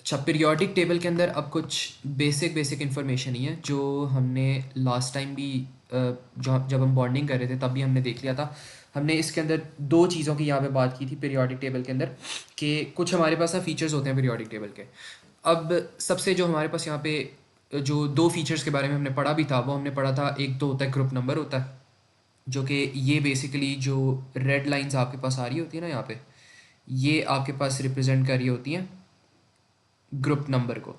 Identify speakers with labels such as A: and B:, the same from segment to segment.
A: अच्छा, periodic table के अंदर अब कुछ बेसिक इन्फॉर्मेशन ही है जो हमने लास्ट टाइम भी जब हम बॉन्डिंग कर रहे थे तब भी हमने देख लिया था। हमने इसके अंदर दो चीज़ों की यहाँ पे बात की थी पीरियोडिक टेबल के अंदर, कि कुछ हमारे पास ना फीचर्स होते हैं पीरियोडिक टेबल के। अब सबसे जो हमारे पास यहाँ पे जो दो फीचर्स के बारे में हमने पढ़ा भी था, वो हमने पढ़ा था, एक तो होता है ग्रुप नंबर होता है, जो कि ये बेसिकली जो रेड लाइंस आपके पास आ रही होती है ना यहाँ पे, ये आपके पास रिप्रेजेंट कर रही होती हैं ग्रुप नंबर को।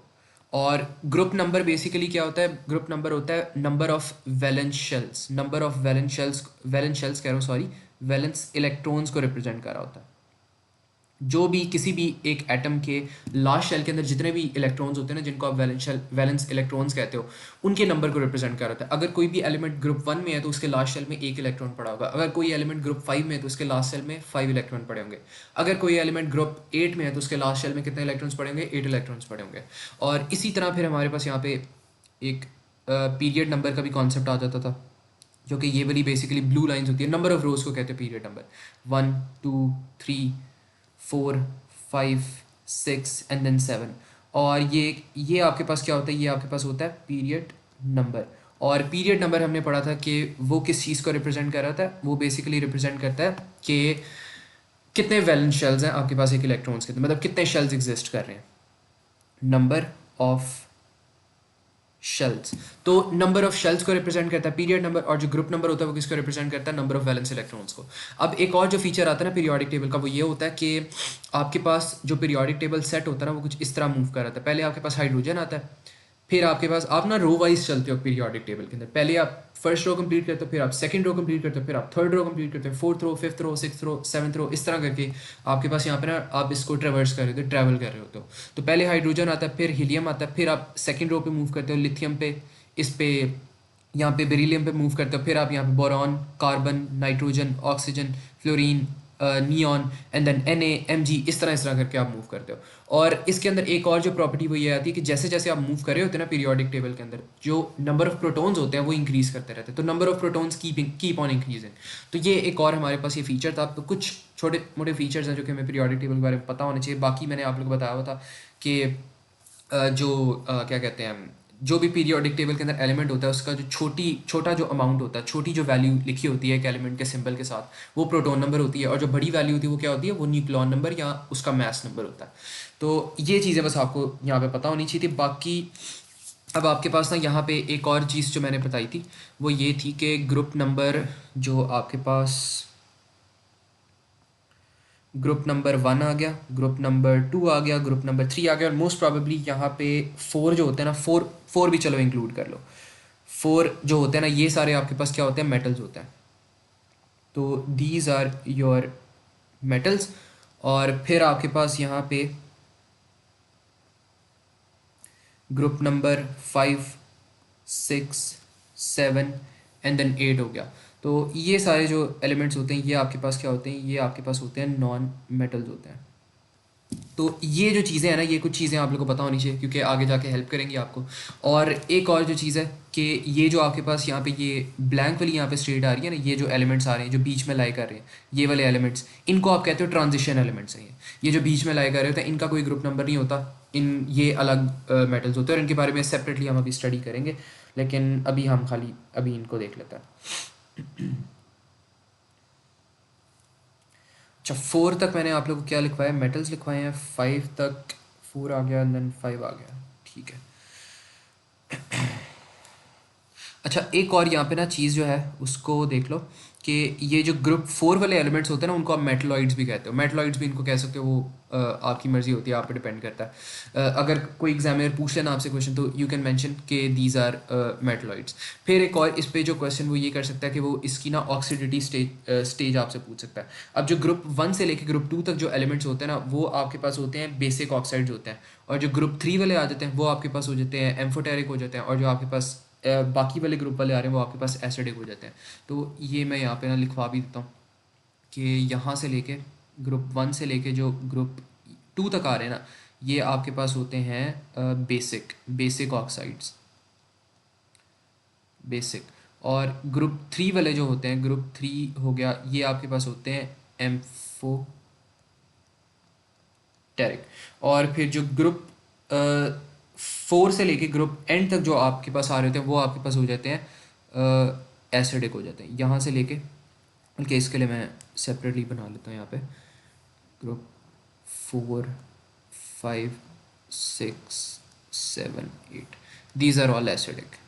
A: और ग्रुप नंबर बेसिकली क्या होता है? ग्रुप नंबर होता है number of valence shells, number of valence shells कह रहा हूँ, सॉरी, वैलेंस इलेक्ट्रॉन्स को रिप्रेजेंट कर रहा होता है। जो भी किसी भी एक एटम के लास्ट शेल के अंदर जितने भी इलेक्ट्रॉन्स होते हैं ना, जिनको आप वैलेंस इलेक्ट्रॉन्स कहते हो, उनके नंबर को रिप्रेजेंट कर रहा है। अगर कोई भी एलिमेंट ग्रुप 1 में है तो उसके लास्ट शेल में एक इलेक्ट्रॉन पड़ा होगा। अगर कोई एलिमेंट ग्रुप 5 में है तो उसके लास्ट शेल में 5 इलेक्ट्रॉन पड़े होंगे। अगर कोई एलिमेंट ग्रुप 8 में है तो उसके लास्ट शेल में कितने इलेक्ट्रॉन्स पड़े होंगे? 8 इलेक्ट्रॉन्स पड़े होंगे। और इसी तरह फिर हमारे पास यहाँ पे एक पीरियड नंबर का भी कॉन्सेप्ट आ जाता था, जो कि ये वाली बेसिकली ब्लू लाइंस होती है, नंबर ऑफ रोज को कहते हैं पीरियड नंबर। 1 2 3 4 5 6 and then 7। और ये आपके पास क्या होता है? ये आपके पास होता है पीरियड नंबर। और पीरियड नंबर हमने पढ़ा था कि वो किस चीज़ को रिप्रेजेंट कर रहा था? वो बेसिकली रिप्रेजेंट करता है कि कितने वैलेंस शेल्स हैं आपके पास एक इलेक्ट्रॉन्स के, मतलब कितने शेल्स एग्जिस्ट कर रहे हैं, नंबर ऑफ शेल्स। तो नंबर ऑफ शेल्स को रिप्रेजेंट करता है पीरियड नंबर, और जो ग्रुप नंबर होता है वो किसको रिप्रेजेंट करता है? नंबर ऑफ वैलेंस इलेक्ट्रॉन्स को। अब एक और जो फीचर आता है ना पीरियोडिक टेबल का, वो ये होता है कि आपके पास जो पीरियोडिक टेबल सेट होता है ना, वो कुछ इस तरह मूव कर रहा था। पहले आपके पास हाइड्रोजन आता है, फिर आपके पास आप ना रो वाइज चलते हो पीरियोडिक टेबल के अंदर। पहले आप फर्स्ट रो कंप्लीट करते हो, फिर आप सेकंड रो कंप्लीट करते हो, फिर आप थर्ड रो कंप्लीट करते हो, fourth row, fifth row, sixth row, seventh row, इस तरह करके आपके पास यहाँ पे ना आप इसको ट्रेवर्स कर रहे हो, ट्रैवल कर रहे होते हो। तो पहले हाइड्रोजन आता है, फिर हीलियम आता है, फिर आप सेकंड रो पे मूव करते हो लिथियम पे, इस पे यहाँ पे बेरिलियम पे मूव करते हो, फिर आप यहाँ पे boron, carbon, nitrogen, oxygen, fluorine, neon, and then Na, Mg, इस तरह करके आप मूव करते हो। और इसके अंदर एक और जो प्रॉपर्टी वो ये आती है कि जैसे जैसे आप मूव कर रहे होते हैं ना पीरियोडिक टेबल के अंदर, जो नंबर ऑफ प्रोटॉन्स होते हैं वो इंक्रीज करते रहते हैं। तो number of protons keep on increasing. तो ये एक और हमारे पास ये फीचर था। तो कुछ छोटे मोटे फीचर्स हैं जो कि हमें पीरियोडिक टेबल के बारे में पता होना चाहिए। बाकी मैंने आप लोग को बताया हुआ था कि क्या कहते हैं, जो भी पीरियोडिक टेबल के अंदर एलिमेंट होता है उसका जो छोटा जो अमाउंट होता है, छोटी जो वैल्यू लिखी होती है एक एलिमेंट के सिंबल के साथ, वो प्रोटॉन नंबर होती है। और जो बड़ी वैल्यू होती है वो क्या होती है? वो न्यूक्लियॉन नंबर या उसका मास नंबर होता है। तो ये चीज़ें बस आपको यहाँ पे पता होनी चाहिए थी। बाकी अब आपके पास ना यहाँ पे एक और चीज़ जो मैंने बताई थी वो ये थी कि ग्रुप नंबर जो आपके पास, ग्रुप नंबर 1 आ गया, ग्रुप नंबर 2 आ गया, ग्रुप नंबर 3 आ गया, और मोस्ट प्रॉबेबली यहाँ पे 4 जो होते हैं ना, फोर भी चलो इंक्लूड कर लो। 4 जो होते हैं ना, ये सारे आपके पास क्या होते हैं? मेटल्स होते हैं। तो दीज आर योर मेटल्स। और फिर आपके पास यहाँ पे ग्रुप नंबर 5 6 7 एंड देन 8 हो गया। तो ये सारे जो एलिमेंट्स होते हैं ये आपके पास क्या होते हैं? ये आपके पास होते हैं नॉन मेटल्स होते हैं। तो ये जो चीज़ें हैं ना, ये कुछ चीज़ें आप लोग को पता होनी चाहिए क्योंकि आगे जाके हेल्प करेंगी आपको। और एक और जो चीज़ है कि ये जो आपके पास यहाँ पे ये ब्लैंक वाली यहाँ पे स्ट्रेट आ रही है ना, ये जो एलिमेंट्स आ रहे हैं जो बीच में लाई कर रहे हैं, ये वाले एलिमेंट्स, इनको आप कहते हो ट्रांजिशन एलिमेंट्स हैं। ये जो बीच में लाई कर रहे होते हैं इनका कोई ग्रुप नंबर नहीं होता। ये अलग मेटल्स होते हैं और इनके बारे में सेपरेटली हम अभी स्टडी करेंगे, लेकिन अभी हम खाली अभी इनको देख लेते हैं। अच्छा, 4 तक मैंने आप लोग को क्या लिखवाया? मेटल्स लिखवाए हैं। 5 तक 4 आ गया, देन 5 आ गया, ठीक है। अच्छा, एक और यहाँ पे ना चीज़ जो है उसको देख लो कि ये जो ग्रुप 4 वाले एलिमेंट्स होते हैं ना, उनको आप मेटलॉइड्स भी कहते हो। मेटलॉइड्स भी इनको कह सकते हो, वो आपकी मर्जी होती है, आप पे डिपेंड करता है। अगर कोई एग्जामिनर पूछ लेना आपसे क्वेश्चन तो यू कैन मेंशन कि दीज आर मेटलॉइड्स। फिर एक और इस पे जो क्वेश्चन वो ये कर सकता है कि वो इसकी ना ऑक्सीडिटी स्टेज आपसे पूछ सकता है। अब जो ग्रुप 1 से लेके ग्रुप 2 तक जो एलिमेंट्स होते हैं ना, वो आपके पास होते हैं बेसिक ऑक्साइड्स होते हैं। और जो ग्रुप 3 वाले आ जाते हैं वो आपके पास हो जाते हैं एम्फोटेरिक हो जाते हैं। और जो आपके पास बाकी वाले ग्रुप वाले आ रहे हैं वो आपके पास एसिडिक हो जाते हैं। तो ये मैं यहाँ पे ना लिखवा भी देता हूँ कि यहाँ से लेके ग्रुप 1 से लेके जो ग्रुप 2 तक आ रहे हैं ना, ये आपके पास होते हैं बेसिक ऑक्साइड्स, बेसिक। और ग्रुप 3 वाले जो होते हैं, ग्रुप 3 हो गया, ये आपके पास होते हैं एम्फोटेरिक। और फिर जो ग्रुप 4 से लेके ग्रुप एंड तक जो आपके पास आ रहे होते हैं वो आपके पास हो जाते हैं एसिडिक हो जाते हैं यहाँ से लेके, बल्कि इसके लिए मैं सेपरेटली बना लेता हूँ यहाँ पे group 4, 5, 6, 7, 8, these are all acidic.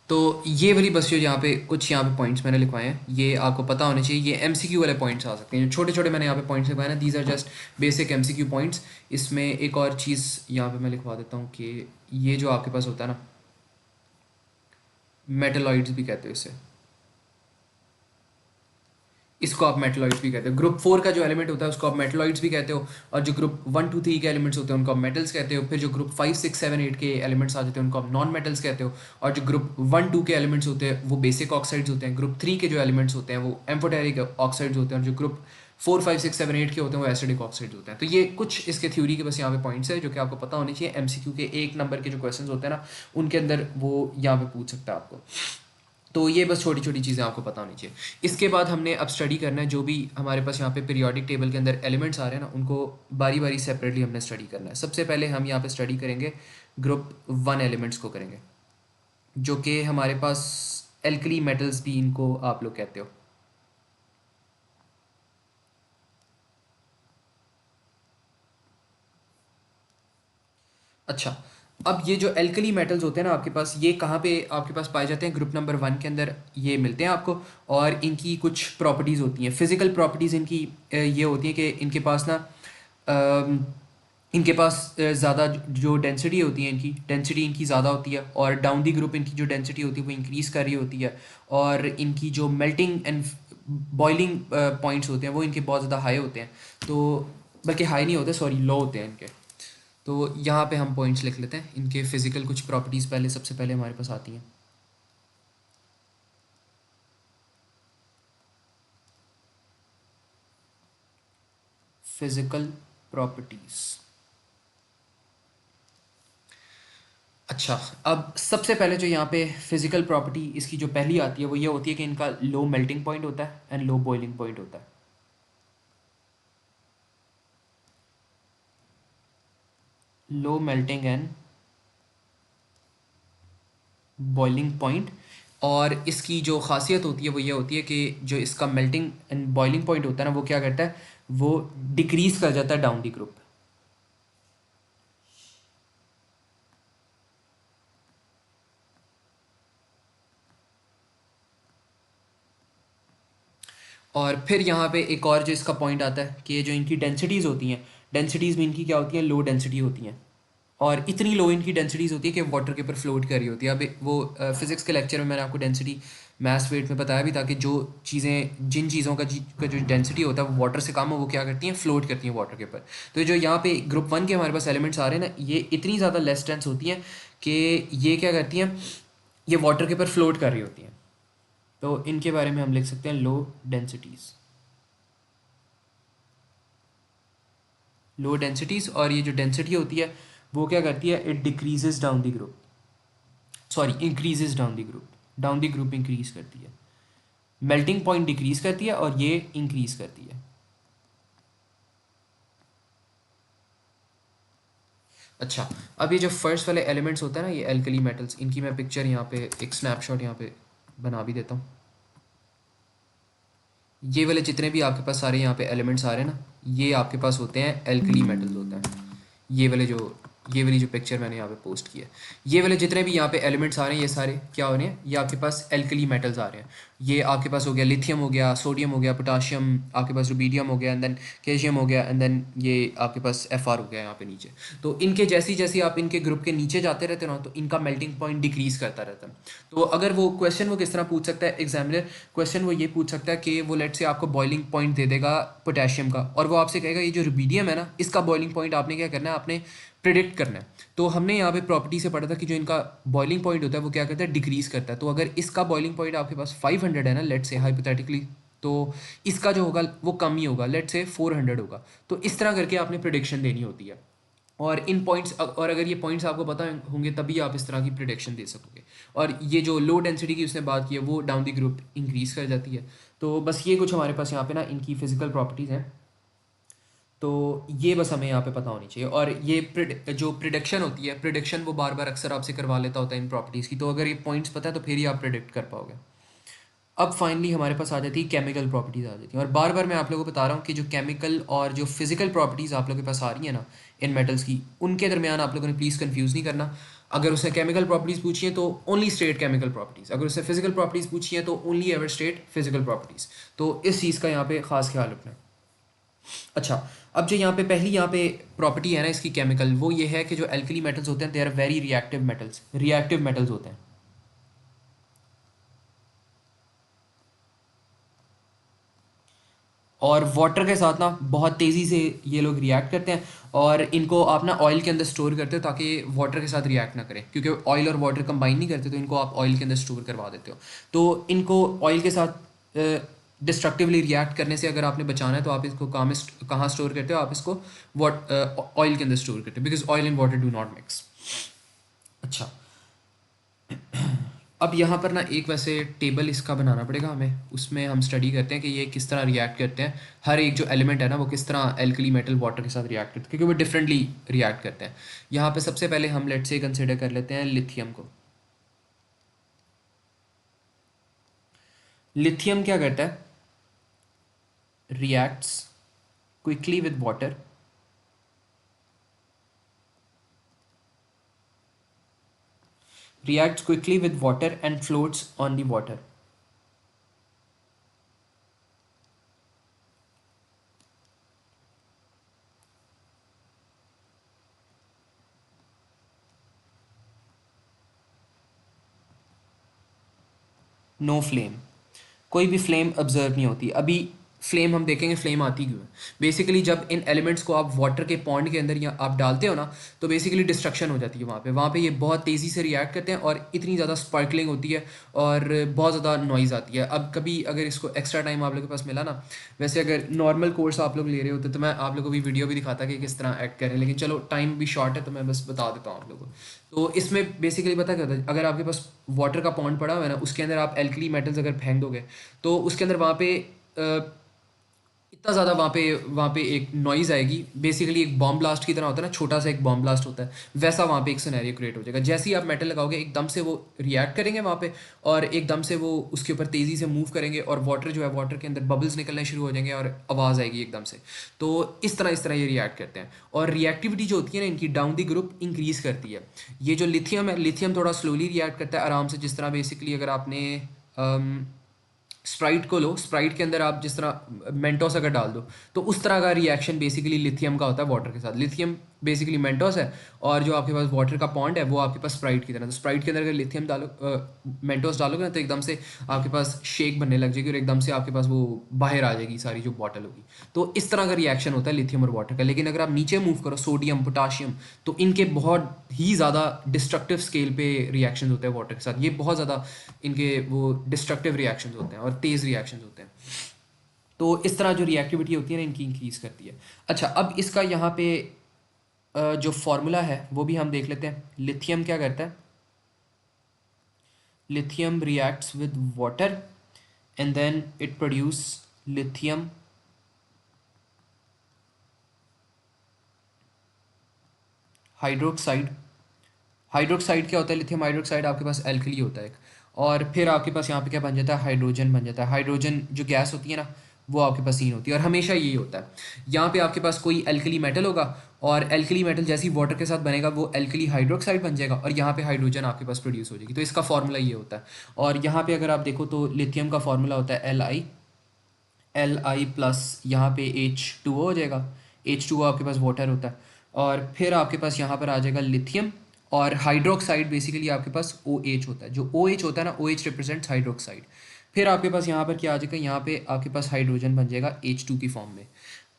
A: तो ये वाली बस जो यहाँ पे कुछ यहाँ पे पॉइंट्स मैंने लिखवाए हैं, ये आपको पता होने चाहिए। ये एमसीक्यू वाले पॉइंट्स आ सकते हैं, जो छोटे छोटे मैंने यहाँ पे पॉइंट्स लिखवाए ना, these are just basic MCQ points. इसमें एक और चीज़ यहाँ पे मैं लिखवा देता हूँ कि ये जो आपके पास होता है ना, मेटलॉइड्स भी कहते हैं इसे, इसको आप मेटलॉइड्स भी कहते हो। ग्रुप 4 का जो एलिमेंट होता है उसको आप मेटलॉइड्स भी कहते हो, और जो ग्रुप 1, 2, 3 के एलिमेंट्स होते हैं उनको आप मेटल्स कहते हो। फिर जो ग्रुप 5, 6, 7, 8 के एलिमेंट्स आ जाते हैं उनको आप नॉन मेटल्स कहते हो। और जो ग्रुप 1, 2 के एलिमेंट्स होते हैं वो बेसिक ऑक्साइड्स होते हैं। ग्रुप 3 के जो एलिमेंट्स होते हैं वो एम्फोटेरिक ऑक्साइड्स होते हैं, और जो ग्रुप 4, 5, 6, 7, 8 के होते हैं वो एसिडिक ऑक्साइड्स होते हैं। तो ये कुछ इसके थ्योरी के बस यहाँ पे पॉइंट्स है जो कि आपको पता होनी चाहिए। एमसीक्यू के 1 नंबर के जो क्वेश्चन होते हैं ना, उनके अंदर वो यहाँ पे पूछ सकता है आपको। तो ये बस छोटी छोटी चीज़ें आपको पता होनी चाहिए। इसके बाद हमने अब स्टडी करना है जो भी हमारे पास यहाँ पे पीरियोडिक टेबल के अंदर एलिमेंट्स आ रहे हैं ना, उनको बारी बारी सेपरेटली हमने स्टडी करना है। सबसे पहले हम यहाँ पे स्टडी करेंगे ग्रुप 1 एलिमेंट्स को करेंगे, जो कि हमारे पास एल्कली मेटल्स भी इनको आप लोग कहते हो। अच्छा, अब ये जो एल्कली मेटल्स होते हैं ना आपके पास, ये कहाँ पे आपके पास पाए जाते हैं? ग्रुप नंबर 1 के अंदर ये मिलते हैं आपको। और इनकी कुछ प्रॉपर्टीज़ होती हैं, फिजिकल प्रॉपर्टीज़ इनकी ये होती है कि इनके पास ना अम, इनके पास ज़्यादा जो डेंसिटी होती है, इनकी डेंसिटी इनकी ज़्यादा होती है, और डाउन दी ग्रुप इनकी जो डेंसिटी होती है वो इंक्रीज़ कर रही होती है। और इनकी जो मेल्टिंग एंड बॉइलिंग पॉइंट्स होते हैं वो इनके बहुत ज़्यादा हाई होते हैं। तो बल्कि हाई नहीं होते, सॉरी, लो होते हैं इनके। तो यहाँ पे हम पॉइंट्स लिख लेते हैं, इनके फिजिकल कुछ प्रॉपर्टीज़ पहले सबसे पहले हमारे पास आती हैं। Physical properties. अच्छा, अब सबसे पहले जो यहाँ पे फिजिकल प्रॉपर्टी इसकी जो पहली आती है वो ये होती है कि इनका लो मेल्टिंग पॉइंट होता है एंड लो बॉइलिंग पॉइंट होता है। Low melting and boiling point. और इसकी जो खासियत होती है वो ये होती है कि जो इसका मेल्टिंग एंड बॉइलिंग पॉइंट होता है ना, वो क्या करता है, वो डिक्रीज कर जाता है डाउन दी ग्रुप। और फिर यहाँ पे एक और जो इसका पॉइंट आता है कि जो इनकी डेंसिटीज़ होती हैं, डेंसिटीज़ भी इनकी क्या होती हैं, लो डेंसिटी होती हैं। और इतनी लो इनकी डेंसिटीज़ होती है कि वाटर के ऊपर फ्लोट कर रही होती है। अब वो फिज़िक्स के लेक्चर में मैंने आपको डेंसिटी मास वेट में बताया भी था कि जो चीज़ें, जिन चीज़ों का जो डेंसिटी होता है वो वाटर से कम हो, वो क्या करती हैं, फ्लोट करती हैं वाटर के ऊपर। तो जो यहाँ पे ग्रुप 1 के हमारे पास एलिमेंट्स आ रहे हैं ना, ये इतनी ज़्यादा लेस डेंस होती हैं कि ये क्या करती हैं, ये वाटर के ऊपर फ्लोट कर रही होती हैं। तो इनके बारे में हम लिख सकते हैं लो डेंसिटीज़। लो डेंसिटीज़, और ये जो डेंसिटी होती है वो क्या करती है, it decreases down the group, sorry, increases down the group. Down the group increase करती है, मेल्टिंग पॉइंट डिक्रीज करती है और ये इंक्रीज करती है। अच्छा, अब ये जो फर्स्ट वाले एलिमेंट्स होता है ना, ये एल्कली मेटल्स, इनकी मैं पिक्चर यहाँ पे, एक स्नैपशॉट यहाँ पे बना भी देता हूँ। ये वाले जितने भी आपके पास सारे यहाँ पे एलिमेंट्स आ रहे हैं ना, ये आपके पास होते हैं एल्कली मेटल्स होते हैं। ये वाले जो, ये वाली जो पिक्चर मैंने यहाँ पे पोस्ट की है, ये वाले जितने भी यहाँ पे एलिमेंट्स आ रहे हैं, ये सारे क्या हो रहे हैं, ये आपके पास एल्कली मेटल्स आ रहे हैं। ये आपके पास हो गया लिथियम, हो गया सोडियम, हो गया पोटाशियम, आपके पास रुबीडियम हो गया, एंड देन कैल्शियम हो गया, एंड देन ये आपके पास Fr हो गया यहाँ पे नीचे। तो इनके जैसी जैसी आप इनके ग्रुप के नीचे जाते रहते हो ना, तो इनका मेल्टिंग पॉइंट डिक्रीज करता रहता है। तो अगर वो क्वेश्चन वो किस तरह पूछ सकता है एग्जामिनर, क्वेश्चन वो ये पूछ सकता है कि वो लेट से आपको बॉइलिंग पॉइंट दे देगा पोटेशियम का, और वो आपसे कहेगा ये जो रुबीडियम है ना, इसका बॉइलिंग पॉइंट आपने क्या करना है, आपने प्रिडिक्ट करना है। तो हमने यहाँ पे प्रॉपर्टी से पढ़ा था कि जो इनका बॉइलिंग पॉइंट होता है वो क्या करता है, डिक्रीज करता है। तो अगर इसका बॉइलिंग पॉइंट आपके पास 500 है ना, लेट से हाइपोथेटिकली, तो इसका जो होगा वो कम ही होगा, लेट से 400 होगा। तो इस तरह करके आपने प्रिडिक्शन देनी होती है। और इन पॉइंट्स, और अगर ये पॉइंट्स आपको पता होंगे तभी आप इस तरह की प्रिडिक्शन दे सकोगे। और ये जो लो डेंसिटी की उसने बात की है वो डाउन द ग्रुप इंक्रीज कर जाती है। तो बस ये कुछ हमारे पास यहाँ पे ना इनकी फ़िज़िकल प्रॉपर्टीज़ हैं, तो ये बस हमें यहाँ पे पता होनी चाहिए। और ये जो प्रिडिक्शन होती है, प्रिडिक्शन वो बार बार अक्सर आपसे करवा लेता होता है इन प्रॉपर्टीज़ की, तो अगर ये पॉइंट्स पता है तो फिर ही आप प्रिडिक्ट कर पाओगे। अब फाइनली हमारे पास आ जाती है केमिकल प्रॉपर्टीज़ आ जाती हैं, और बार बार मैं आप लोगों को बता रहा हूँ कि जो केमिकल और जो फिजिकल प्रॉपर्टीज़ आप लोगों के पास आ रही है ना इन मेटल्स की, उनके दरमियान आप लोगों ने प्लीज़ कंफ्यूज नहीं करना। अगर उसने केमिकल प्रॉपर्टीज़ पूछी है तो ओनली स्टेट केमिकल प्रॉपर्टीज़, अगर उसने फिजिकल प्रॉपर्टीज़ पूछी है तो only ever state physical properties. तो इस चीज़ का यहाँ पे ख़ास ख्याल रखना है। अच्छा, अब जो यहाँ पे पहली यहाँ पे प्रॉपर्टी है ना इसकी केमिकल, वो ये है कि जो एल्कली मेटल्स होते हैं they are very reactive metals होते हैं। और वाटर के साथ ना बहुत तेज़ी से ये लोग रिएक्ट करते हैं, और इनको आप ना ऑयल के अंदर स्टोर करते हो ताकि वाटर के साथ रिएक्ट ना करें, क्योंकि ऑयल और वाटर कंबाइन नहीं करते, तो इनको आप ऑयल के अंदर स्टोर करवा देते हो। तो इनको ऑयल के साथ डिस्ट्रक्टिवली रिएक्ट करने से अगर आपने बचाना है तो आप इसको कहाँ स्टोर करते हो, आप इसको ऑयल के अंदर स्टोर करते हो, because oil and water do not mix. अच्छा, अब यहाँ पर ना एक वैसे टेबल इसका बनाना पड़ेगा हमें, उसमें हम स्टडी करते हैं कि ये किस तरह रिएक्ट करते हैं, हर एक जो एलिमेंट है ना वो किस तरह एल्कली मेटल वाटर के साथ रिएक्ट करते हैं, क्योंकि वो डिफरेंटली रिएक्ट करते हैं। यहाँ पे सबसे पहले हम लेट से कंसिडर कर लेते हैं लिथियम को। लिथियम क्या करता है, reacts quickly with water, reacts quickly with water and floats on the water. No flame, कोई भी फ्लेम ऑब्जर्व नहीं होती। अभी फ्लेम हम देखेंगे फ्लेम आती क्यों है। बेसिकली जब इन एलिमेंट्स को आप वाटर के पॉन्ड के अंदर या आप डालते हो ना, तो बेसिकली डिस्ट्रक्शन हो जाती है वहाँ पे ये बहुत तेज़ी से रिएक्ट करते हैं और इतनी ज़्यादा स्पार्कलिंग होती है और बहुत ज़्यादा नॉइज़ आती है। अब कभी अगर इसको एक्स्ट्रा टाइम आप लोगों के पास मिला ना, वैसे अगर नॉर्मल कोर्स आप लोग ले रहे होते तो मैं आप लोगों को भी वीडियो भी दिखाता कि किस तरह एक्ट करें, लेकिन चलो टाइम भी शॉर्ट है तो मैं बस बता देता हूँ आप लोगों को। तो इसमें बेसिकली पता क्या होता है, अगर आपके पास वाटर का पॉन्ड पड़ा हुआ है ना, उसके अंदर आप एल्कली मेटल्स अगर फेंक दोगे तो उसके अंदर वहाँ पे इतना ज़्यादा वहाँ पे एक नॉइज़ आएगी। बेसिकली एक बॉम्ब ब्लास्ट की तरह होता है ना, छोटा सा एक बॉम्ब ब्लास्ट होता है, वैसा वहाँ पे एक सिनेरियो क्रिएट हो जाएगा। जैसे ही आप मेटल लगाओगे एकदम से वो रिएक्ट करेंगे वहाँ पे, और एकदम से वो उसके ऊपर तेज़ी से मूव करेंगे और वाटर जो है, वाटर के अंदर बबल्स निकलने शुरू हो जाएंगे और आवाज़ आएगी एकदम से। तो इस तरह ये रिएक्ट करते हैं, और रिएक्टिविटी जो होती है ना इनकी डाउन दी ग्रुप इंक्रीज़ करती है। ये जो लिथियम है, लिथियम थोड़ा स्लोली रिएक्ट करता है आराम से, जिस तरह बेसिकली अगर आपने स्प्राइट को लो, स्प्राइट के अंदर आप जिस तरह मेंटोस अगर डाल दो तो उस तरह का रिएक्शन बेसिकली लिथियम का होता है वाटर के साथ। लिथियम बेसिकली मेंटोस है, और जो आपके पास वाटर का पॉन्ड है वो आपके पास स्प्राइट की तरह। तो स्प्राइट के अंदर अगर लिथियम मेंटोस डालोगे ना तो एकदम से आपके पास शेक बनने लग जाएगी और एकदम से आपके पास वो बाहर आ जाएगी सारी जो बॉटल होगी। तो इस तरह का रिएक्शन होता है लिथियम और वाटर का। लेकिन अगर आप नीचे मूव करो, सोडियम, पोटाशियम, तो इनके बहुत ही ज़्यादा डिस्ट्रक्टिव स्केल पे रिएक्शन होते हैं वाटर के साथ। ये बहुत ज़्यादा इनके वो डिस्ट्रक्टिव रिएक्शंस होते हैं और तेज़ रिएक्शंस होते हैं। तो इस तरह जो रिएक्टिविटी होती है ना इनकी इंक्रीज़ करती है। अच्छा, अब इसका यहाँ पे जो फॉर्मूला है वो भी हम देख लेते हैं। लिथियम क्या करता है, lithium reacts with water and then it produce lithium hydroxide. Hydroxide क्या होता है, लिथियम हाइड्रोक्साइड आपके पास एल्कली होता है एक, और फिर आपके पास यहाँ पे क्या बन जाता है, हाइड्रोजन बन जाता है। हाइड्रोजन जो गैस होती है ना वो आपके पास सीन होती है, और हमेशा यही होता है। यहाँ पे आपके पास कोई एल्कली मेटल होगा, और एल्कली मेटल जैसे ही वाटर के साथ बनेगा वो एल्कली हाइड्रोक्साइड बन जाएगा, और यहाँ पे हाइड्रोजन आपके पास प्रोड्यूस हो जाएगी। तो इसका फॉर्मूला ये होता है। और यहाँ पे अगर आप देखो तो लिथियम का फॉर्मूला होता है Li प्लस यहाँ पे H2O हो जाएगा। H2O आपके पास वाटर होता है, और फिर आपके पास यहाँ पर आ जाएगा लिथियम, और हाइड्रोक्साइड बेसिकली आपके पास OH होता है। जो OH होता है ना, OH रिप्रेजेंट्स हाइड्रोक्साइड। फिर आपके पास यहाँ पर क्या आ जाएगा, यहाँ पे आपके पास हाइड्रोजन बन जाएगा H2 की फॉर्म में।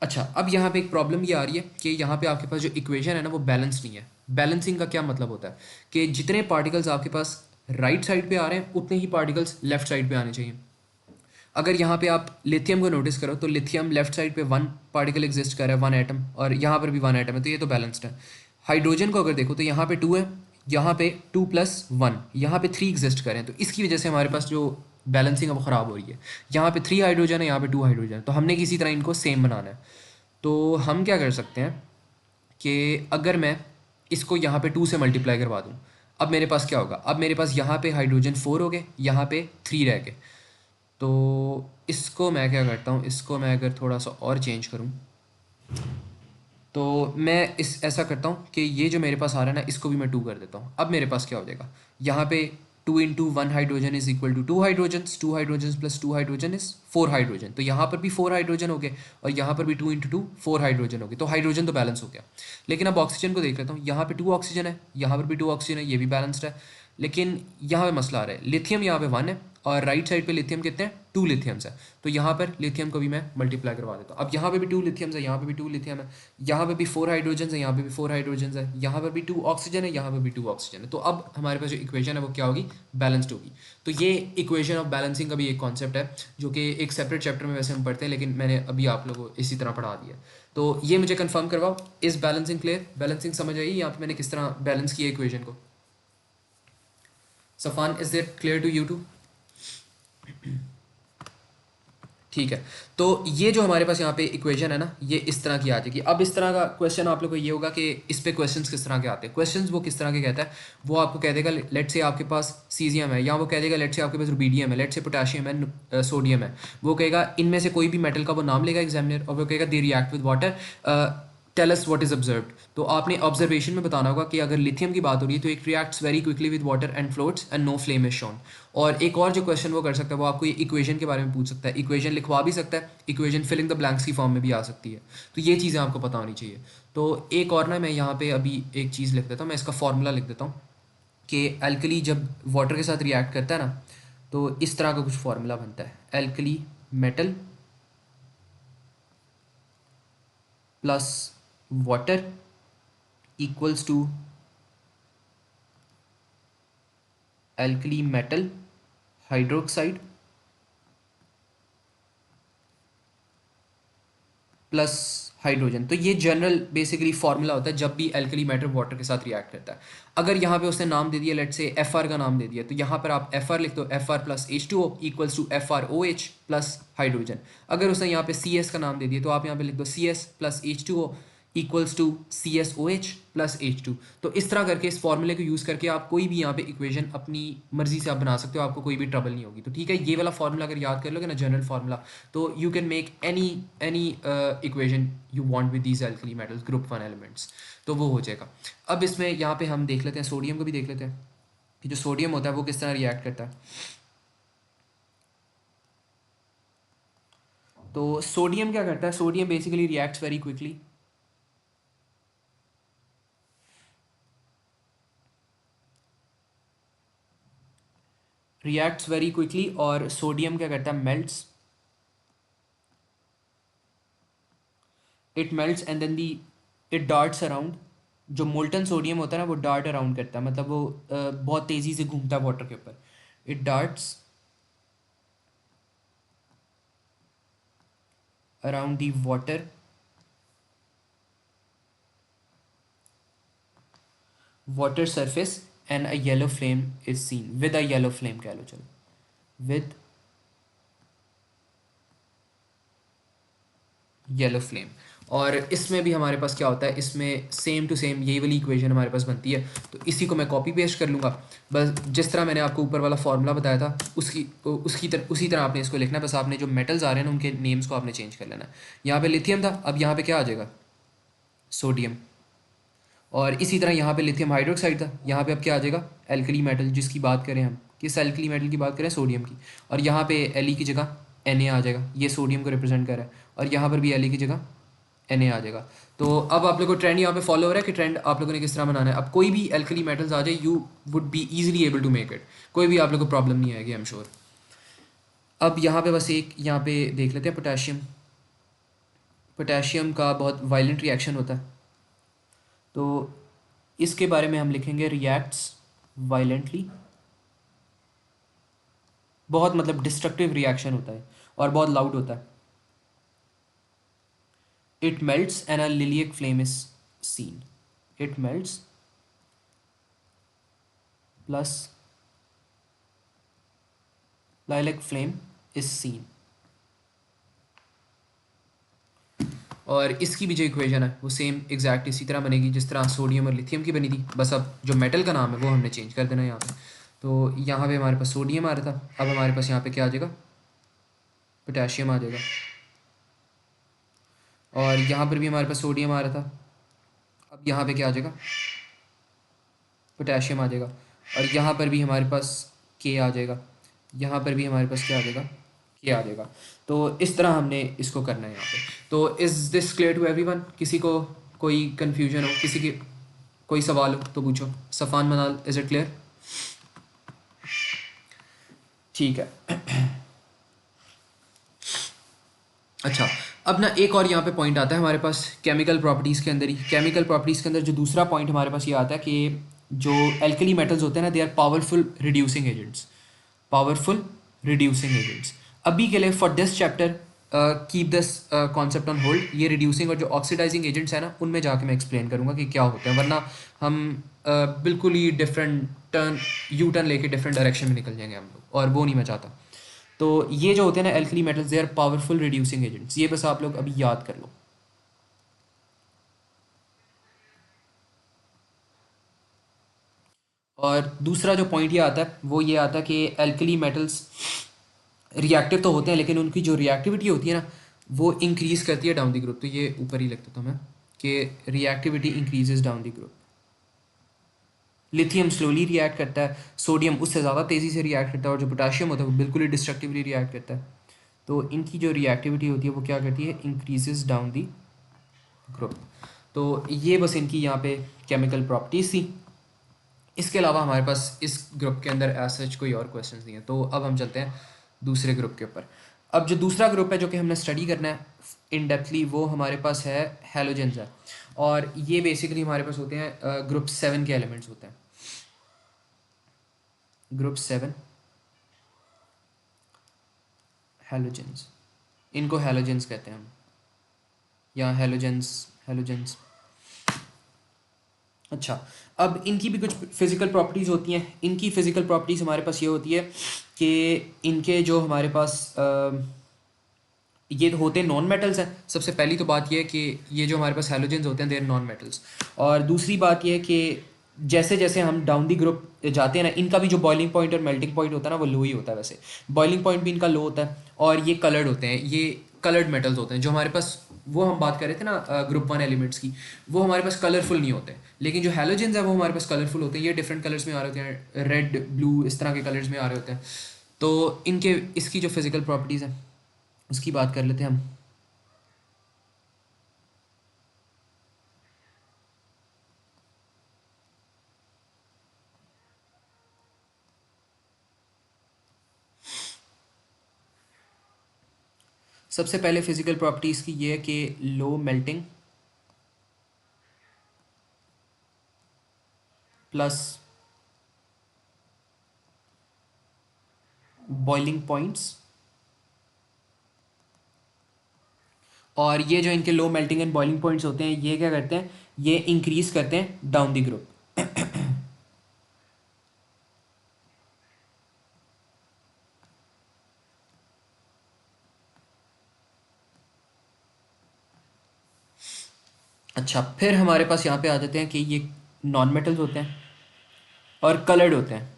A: अच्छा, अब यहाँ पे एक प्रॉब्लम ये आ रही है कि यहाँ पे आपके पास जो इक्वेशन है ना वो बैलेंस नहीं है। बैलेंसिंग का क्या मतलब होता है कि जितने पार्टिकल्स आपके पास राइट साइड पे आ रहे हैं उतने ही पार्टिकल्स लेफ्ट साइड पे आने चाहिए। अगर यहाँ पे आप लिथियम को नोटिस करो तो लिथियम लेफ्ट साइड पे 1 पार्टिकल एग्जिस्ट कर रहा है, 1 एटम, और यहाँ पर भी 1 एटम है, तो ये तो बैलेंस्ड है। हाइड्रोजन को अगर देखो तो यहाँ पे 2 है, यहाँ पे 2 + 1, यहाँ पे 3 एग्जिस्ट कर रहे हैं। तो इसकी वजह से हमारे पास जो बैलेंसिंग अब ख़राब हो रही है। यहाँ पे 3 हाइड्रोजन है, यहाँ पे 2 हाइड्रोजन है, तो हमने किसी तरह इनको सेम बनाना है। तो हम क्या कर सकते हैं कि अगर मैं इसको यहाँ पे 2 से मल्टीप्लाई करवा दूँ, अब मेरे पास क्या होगा, अब मेरे पास यहाँ पे हाइड्रोजन 4 हो गए, यहाँ पे 3 रह गए। तो इसको मैं क्या करता हूँ, इसको मैं अगर थोड़ा सा और चेंज करूँ, तो मैं इस ऐसा करता हूँ कि ये जो मेरे पास आ रहा है ना, इसको भी मैं 2 कर देता हूँ। अब मेरे पास क्या हो जाएगा, यहाँ पे 2 into 1 hydrogen is equal to 2 hydrogens, 2 hydrogen plus 2 hydrogen is 4 hydrogen. तो यहाँ पर भी 4 हाइड्रोजन हो गए और यहाँ पर भी 2 इंटू 2 4 हाइड्रोजन हो गए, तो हाइड्रोजन तो बैलेंस हो गया। लेकिन अब ऑक्सीजन को देख लेता हूँ, यहाँ पे 2 ऑक्सीजन है, यहाँ पर भी 2 ऑक्सीजन है, ये भी बैलेंस्ड है। लेकिन यहाँ पे मसला आ रहा है, लिथियम यहाँ पे 1 है और राइट साइड पे लिथियम कितने हैं, 2 लिथियम्स है। तो यहाँ पर लिथियम को भी मैं मल्टीप्लाई करवा देता हूँ। अब यहाँ पे भी 2 लिथियम्स है, यहाँ पे भी 2 लिथियम है, यहाँ पे भी 4 हाइड्रोजन है, यहाँ पे भी 4 हाइड्रोजन है, यहाँ पर भी 2 ऑक्सीजन है, यहाँ पे भी 2 ऑक्सीजन है। तो अब हमारे पास जो इक्वेशन है वो क्या होगी, बैलेंस्ड होगी। तो ये इक्वेशन ऑफ बैलेंसिंग का भी एक कॉन्सेप्ट है जो कि एक सेपरेट चैप्टर में वैसे हम पढ़ते हैं, लेकिन मैंने अभी आप लोगों को इसी तरह पढ़ा दिया। तो ये मुझे कंफर्म करवाओ, इस बैलेंसिंग क्लियर, बैलेंसिंग समझ आई यहाँ पे मैंने किस तरह बैलेंस किया इक्वेशन को। सफान, is it clear to you too? ठीक है। तो ये जो हमारे पास यहाँ पे इक्वेशन है ना, ये इस तरह की आ जाएगी। अब इस तरह का क्वेश्चन आप लोग को ये होगा कि इस पे क्वेश्चंस किस तरह के आते हैं। क्वेश्चंस वो किस तरह के कहता है, वो आपको कह देगा लेट से आपके पास सीजियम है, या वो कह देगा लेट से आपके पास रुबीडियम है, लेट से पोटेशियम है, सोडियम है। वो कहेगा इनमें से कोई भी मेटल का वो नाम लेगा एग्जामिनर, और वो कहेगा they react with water, tell us what is observed. तो आपने ऑब्जर्वेशन में बताना होगा कि अगर लिथियम की बात हो रही है तो it reacts very quickly with water and floats and no flame is shown. और एक और जो क्वेश्चन वो कर सकता है, वो आपको ये इक्वेशन के बारे में पूछ सकता है, इक्वेशन लिखवा भी सकता है, इक्वेशन फिलिंग द ब्लैंक्स की फॉर्म में भी आ सकती है। तो ये चीज़ें आपको पता होनी चाहिए। तो एक और ना, मैं यहाँ पे अभी एक चीज़ लिख देता हूँ, मैं इसका फॉर्मूला लिख देता हूँ कि एल्कली जब वाटर के साथ रिएक्ट करता है ना, तो इस तरह का कुछ फार्मूला बनता है, alkali metal plus water equals to alkali metal hydroxide plus hydrogen. तो ये जनरल बेसिकली फार्मूला होता है जब भी एल्कली मेटल वाटर के साथ रिएक्ट करता है। अगर यहाँ पे उसने नाम दे दिया, लेट से एफ आर का नाम दे दिया, तो यहाँ पर आप एफ आर लिख दो, F R plus H two O equals to F R O H plus hydrogen. अगर उसने यहाँ पे सी एस का नाम दे दिया, तो आप यहाँ पे लिख दो C S plus H two O equals to C S O H plus H two. तो इस तरह करके इस फॉर्मूले को यूज़ करके आप कोई भी यहाँ पे इक्वेशन अपनी मर्जी से आप बना सकते हो, आपको कोई भी ट्रबल नहीं होगी। तो ठीक है, ये वाला फॉर्मूला अगर याद कर लोगे ना, जनरल फार्मूला, तो you can make any equation you want with these alkali metals group 1 elements. तो वो हो जाएगा। अब इसमें यहाँ पे हम देख लेते हैं, सोडियम को भी देख लेते हैं कि जो सोडियम होता है वो किस तरह रिएक्ट करता है। तो सोडियम क्या करता है, sodium basically reacts very quickly, reacts very quickly, और सोडियम क्या करता है, melts, it melts and then the it darts around. जो मोल्टन सोडियम होता है ना, वो डार्ट अराउंड करता है, मतलब वो बहुत तेज़ी से घूमता है वाटर के ऊपर। It darts around the water surface and a yellow flame is scene, with a yellow flame कह लो, चलो विद येलो फ्लेम। और इसमें भी हमारे पास क्या होता है, इसमें सेम टू सेम यही वाली इक्वेशन हमारे पास बनती है। तो इसी को मैं कॉपी पेस्ट कर लूँगा, बस जिस तरह मैंने आपको ऊपर वाला फार्मूला बताया था उसी तरह आपने इसको लिखना है। बस आपने जो मेटल्स आ रहे हैं ना, उनके नेम्स को आपने चेंज कर लेना है। यहाँ पे लिथियम था, अब यहाँ पे क्या आ जाएगा, सोडियम। और इसी तरह यहाँ पे लिथियम हाइड्रोक्साइड था, यहाँ पे अब क्या आ जाएगा, एल्कली मेटल, जिसकी बात करें हम, किस एल्कली मेटल की बात करें, सोडियम की। और यहाँ पे एल की जगह Na आ जाएगा, ये सोडियम को रिप्रेजेंट कर रहा है, और यहाँ पर भी एल की जगह Na आ जाएगा। तो अब आप लोग को ट्रेंड यहाँ पे फॉलो हो रहा है कि ट्रेंड आप लोगों ने किस तरह बनाना है। अब कोई भी एल्कली मेटल्स आ जाए, you would be easily able to make it, कोई भी आप लोग को प्रॉब्लम नहीं आएगी, आई एम श्योर। अब यहाँ पे बस एक यहाँ पे देख लेते हैं, पोटेशियम। पोटेशियम का बहुत वायलेंट रिएक्शन होता है, तो इसके बारे में हम लिखेंगे रिएक्ट्स वायलेंटली। बहुत मतलब डिस्ट्रक्टिव रिएक्शन होता है और बहुत लाउड होता है। It melts and a lilac flame is seen, it melts plus lilac flame is seen. और इसकी भी जो इक्वेशन है वो सेम एग्जैक्ट इसी तरह बनेगी जिस तरह सोडियम और लिथियम की बनी थी, बस अब जो मेटल का नाम है वो हमने चेंज कर देना यहाँ पे। तो यहाँ पे हमारे पास सोडियम आ रहा था, अब हमारे पास यहाँ पे क्या आ जाएगा, पोटेशियम आ जाएगा। और यहाँ पर भी हमारे पास सोडियम आ रहा था, अब यहाँ पे क्या आ जाएगा, पोटेशियम आ जाएगा। और यहाँ पर भी हमारे पास के आ जाएगा, यहाँ पर भी हमारे पास क्या आ जाएगा, के आ जाएगा। तो इस तरह हमने इसको करना है यहाँ पे। तो is this clear to everyone? किसी को कोई कन्फ्यूजन हो, किसी की कोई सवाल हो तो पूछो। सफ़ान मनाल, इज़ इट क्लियर? ठीक है। अच्छा, अब ना एक और यहाँ पे पॉइंट आता है हमारे पास केमिकल प्रॉपर्टीज़ के अंदर ही। केमिकल प्रॉपर्टीज़ के अंदर जो दूसरा पॉइंट हमारे पास ये आता है कि जो एल्कली मेटल्स होते हैं ना, they are powerful reducing agents. Powerful reducing agents. अभी के लिए for this chapter keep this concept on hold. ये रिड्यूसिंग और जो ऑक्सीडाइजिंग एजेंट्स है ना, उनमें जाके मैं एक्सप्लेन करूँगा कि क्या होते हैं, वरना हम बिल्कुल ही डिफरेंट टर्न, यू टर्न लेके डिफरेंट डायरेक्शन में निकल जाएंगे हम लोग, और वो नहीं मैं चाहता। तो ये जो होते हैं ना alkali metals, they are powerful reducing agents. ये बस आप लोग अभी याद कर लो। और दूसरा जो पॉइंट ये आता है वो ये आता है कि एल्कली मेटल्स रिएक्टिव तो होते हैं, लेकिन उनकी जो रिएक्टिविटी होती है ना, वो इंक्रीज़ करती है डाउन द ग्रुप। तो ये ऊपर ही लिख देता हूँ मैं कि reactivity increases down the group. Lithium slowly react करता है, सोडियम उससे ज़्यादा तेज़ी से रिएक्ट करता है, और जो पोटाशियम होता है वो बिल्कुल ही डिस्ट्रक्टिवली रिएक्ट करता है। तो इनकी जो रिएक्टिविटी होती है वो क्या करती है, इंक्रीजेज डाउन दी ग्रुप। तो ये बस इनकी यहाँ पे केमिकल प्रॉपर्टीज थी। इसके अलावा हमारे पास इस ग्रुप के अंदर एज सच कोई और क्वेश्चन नहीं है। तो अब हम चलते हैं दूसरे ग्रुप के ऊपर। अब जो दूसरा ग्रुप है जो कि हमने स्टडी करना है इन डेप्थली, वो हमारे पास है हेलोजेंस है। और ये बेसिकली हमारे पास होते हैं ग्रुप 7 के एलिमेंट्स होते हैं। ग्रुप 7 हेलोजेंस, इनको हेलोजेंस कहते हैं हम, या हेलोजेंस, हेलोजेंस। अच्छा, अब इनकी भी कुछ फिज़िकल प्रॉपर्टीज़ होती हैं। इनकी फ़िज़िकल प्रॉपर्टीज़ हमारे पास ये होती है कि इनके जो हमारे पास ये होते नॉन मेटल्स हैं। सबसे पहली तो बात ये है कि ये जो हमारे पास हैलोजेंस होते हैं दे आर नॉन मेटल्स। और दूसरी बात ये है कि जैसे जैसे हम डाउन दी ग्रुप जाते हैं ना, इनका भी जो बॉइलिंग पॉइंट और मेल्टिंग पॉइंट होता है ना, वो लो ही होता है। वैसे बॉइलिंग पॉइंट भी इनका लो होता है। और ये कलर्ड होते हैं, ये कलर्ड मेटल्स होते हैं। जो हमारे पास, वो हम बात कर रहे थे ना ग्रुप 1 एलिमेंट्स की, वो हमारे पास कलरफुल नहीं होते। लेकिन जो हैलोजेंस है वो हमारे पास कलरफुल होते हैं। ये डिफरेंट कलर्स में आ रहे होते हैं, रेड, ब्लू, इस तरह के कलर्स में आ रहे होते हैं। तो इनके, इसकी जो फिज़िकल प्रॉपर्टीज़ हैं उसकी बात कर लेते हैं हम। सबसे पहले फिजिकल प्रॉपर्टीज़ की ये है कि low melting plus boiling points. और ये जो इनके low melting and boiling points होते हैं, ये क्या करते हैं, ये इंक्रीज करते हैं डाउन द ग्रुप। अच्छा, फिर हमारे पास यहाँ पे आ जाते हैं कि ये नॉन मेटल्स होते हैं और कलर्ड होते हैं।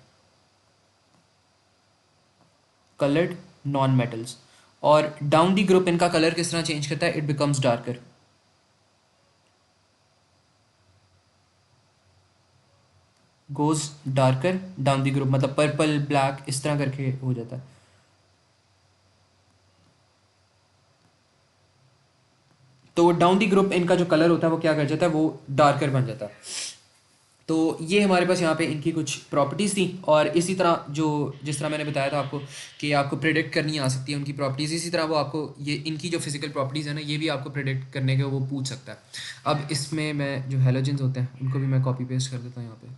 A: Coloured non metals. और डाउन द ग्रुप इनका कलर किस तरह चेंज करता है, it becomes darker. Goes darker down the group, मतलब पर्पल, ब्लैक, इस तरह करके हो जाता है। तो डाउन दी ग्रुप इनका जो कलर होता है वो क्या कर जाता है, वो डार्कर बन जाता है। तो ये हमारे पास यहाँ पे इनकी कुछ प्रॉपर्टीज़ थी। और इसी तरह जो, जिस तरह मैंने बताया था आपको कि आपको प्रेडिक्ट करनी आ सकती है उनकी प्रॉपर्टीज़, इसी तरह वो आपको ये इनकी जो फिजिकल प्रॉपर्टीज़ है ना, ये भी आपको प्रेडिक्ट करने के वो पूछ सकता है। अब इसमें मैं जो हेलोजेंस होते हैं उनको भी मैं कॉपी पेस्ट कर देता हूँ यहाँ पे।